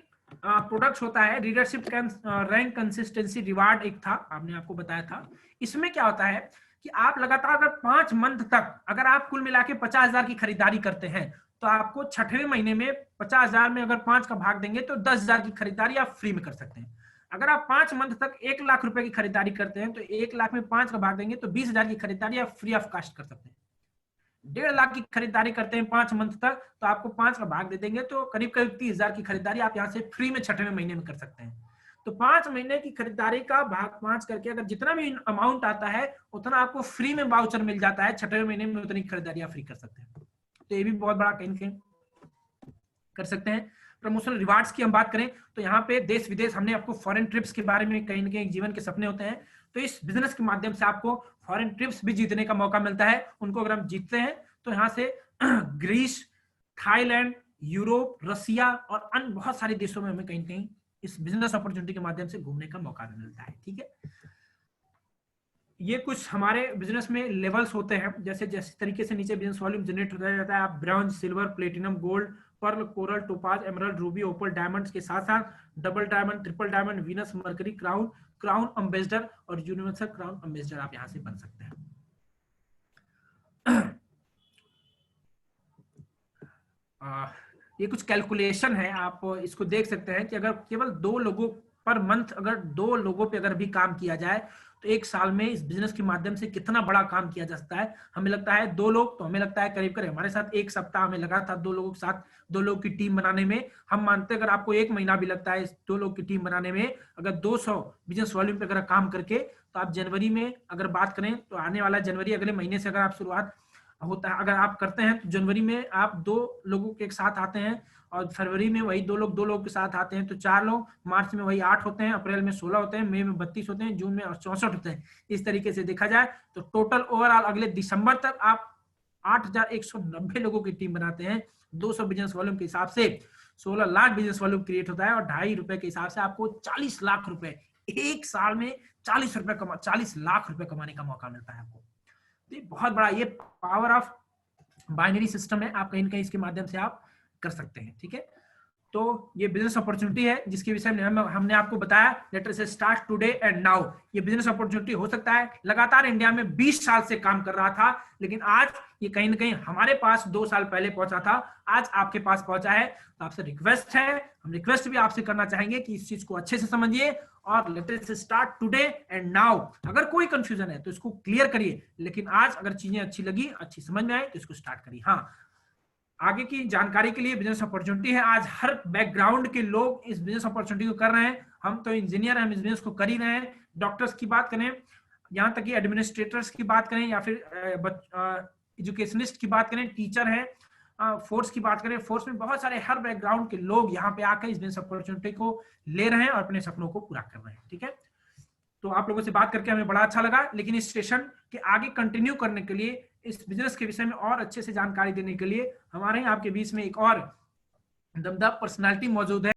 A: प्रोडक्ट होता है, रीडरशिप रैंक कंसिस्टेंसी रिवार्ड एक था, आपने आपको बताया था। इसमें क्या होता है कि आप लगातार अगर 5 मंथ तक अगर आप कुल मिला के 50,000 की खरीदारी करते हैं तो आपको 6वें महीने में 50,000 में अगर 5 का भाग देंगे तो 10,000 की खरीदारी आप फ्री में कर सकते हैं। अगर आप 5 मंथ तक 1 लाख रुपए की खरीदारी करते हैं तो 1 लाख में 5 का भाग देंगे तो 20,000 की खरीदारी आप फ्री ऑफ कॉस्ट कर सकते हैं। 1.5 लाख की खरीदारी करते हैं 5 मंथ तक तो आपको 5 का भाग दे देंगे तो करीब करीब 30,000 की खरीदारी आप यहाँ से फ्री में 6वें महीने में कर सकते हैं। तो 5 महीने की खरीदारी का भाग 5 करके अगर जितना भी अमाउंट आता है उतना आपको फ्री में वाउचर मिल जाता है। 6वें महीने में उतनी खरीदारी आप फ्री कर सकते हैं। तो ये भी बहुत बड़ा कहीं कर सकते हैं। प्रमोशनल रिवार्ड्स की हम बात करें तो यहाँ पे देश विदेश, हमने आपको फॉरेन ट्रिप्स के बारे में कहीं ना कहीं जीवन के सपने होते हैं तो इस बिजनेस के माध्यम से आपको फॉरेन ट्रिप्स भी जीतने का मौका मिलता है। उनको अगर हम जीतते हैं तो यहाँ से ग्रीस, थाईलैंड, यूरोप, रसिया और अन्य बहुत सारे देशों में हमें कहीं कहीं इस बिजनेस अपॉर्चुनिटी के माध्यम से घूमने का मौका मिलता है। ठीक है, ये कुछ हमारे बिजनेस में लेवल्स होते हैं। जैसे जैसे तरीके से नीचे बिजनेस वॉल्यूम जनरेट होता जाता है, आप bronze, silver, platinum, gold, pearl, coral, topaz, emerald, ruby, opal, diamonds के साथ साथ double diamond, triple diamond, Venus, Mercury, crown, crown ambassador और यूनिवर्सल क्राउन एम्बेसडर आप यहां से बन सकते हैं। ये कुछ कैलकुलेशन है, आप इसको देख सकते हैं कि अगर केवल 2 लोगों पर मंथ अगर 2 लोगों पे अगर भी काम किया जाए तो 1 साल में इस बिजनेस के माध्यम से कितना बड़ा काम किया जा सकता है। हमें लगता है 2 लोग, तो हमें लगता है करीब करीब हमारे साथ 1 सप्ताह हमें लगा था 2 लोगों के साथ 2 लोग की टीम बनाने में। हम मानते हैं अगर आपको 1 महीना भी लगता है इस 2 लोग की टीम बनाने में, अगर 200 बिजनेस वॉल्यूम पे अगर काम करके तो आप जनवरी में अगर बात करें तो आने वाला जनवरी अगले महीने से अगर आप शुरुआत होता है, अगर आप करते हैं तो जनवरी में आप 2 लोगों के साथ आते हैं, और फरवरी में वही 2 लोग के साथ आते हैं तो 4 लोग, मार्च में वही 8 होते हैं, अप्रैल में 16 होते हैं, मई में 32 होते हैं, जून में 64 होते हैं। इस तरीके से देखा जाए तो टोटल ओवरऑल अगले दिसंबर तक आप 8,190 लोगों की टीम बनाते हैं। 200 बिजनेस वॉल्यूम के हिसाब से 16 लाख बिजनेस वॉल्यूम क्रिएट होता है, और ₹2.5 के हिसाब से आपको 40 लाख रुपए एक साल में 40 लाख रुपए कमाने का मौका मिलता है आपको। तो ये बहुत बड़ा ये पावर ऑफ बाइनरी सिस्टम है, आप कहीं ना कहीं इसके माध्यम से आप कर सकते हैं। ठीक है, तो ये बिजनेस अपॉर्चुनिटी है जिसके विषय में हमने आपको बताया। Let us start today and now. ये बिजनेस अपॉर्चुनिटी हो सकता है लगातार इंडिया में 20 साल से काम कर रहा था, लेकिन आज ये कहीं ना कहीं हमारे पास 2 साल पहले पहुंचा था, आज आपके पास पहुंचा है। तो आपसे रिक्वेस्ट है, हम रिक्वेस्ट भी आपसे करना चाहेंगे कि इस चीज को अच्छे से समझिए और let us start today and now. अगर कोई कंफ्यूजन है तो इसको क्लियर करिए, लेकिन आज अगर चीजें अच्छी लगी, अच्छी समझ में आई तो इसको स्टार्ट करिए। हाँ, आगे की जानकारी के लिए बिजनेस अपॉर्चुनिटी है, आज हर बैकग्राउंड के लोग इस बिजनेस अपॉर्चुनिटी को कर रहे हैं। हम तो इंजीनियर हैं, हम इस बिजनेस को कर ही रहे हैं। डॉक्टर्स की बात करें, यहाँ तक कि एडमिनिस्ट्रेटर्स की बात करें, या फिर एजुकेशनिस्ट की बात करें, टीचर है, फोर्स की बात करें, फोर्स में बहुत सारे हर बैकग्राउंड के लोग यहाँ पे आकर इस बिजनेस अपॉर्चुनिटी को ले रहे हैं और अपने सपनों को पूरा कर रहे हैं। ठीक है, तो आप लोगों से बात करके हमें बड़ा अच्छा लगा, लेकिन इस सेशन के आगे कंटिन्यू करने के लिए, इस बिजनेस के विषय में और अच्छे से जानकारी देने के लिए हमारे आपके बीच में एक और दमदार पर्सनालिटी मौजूद है।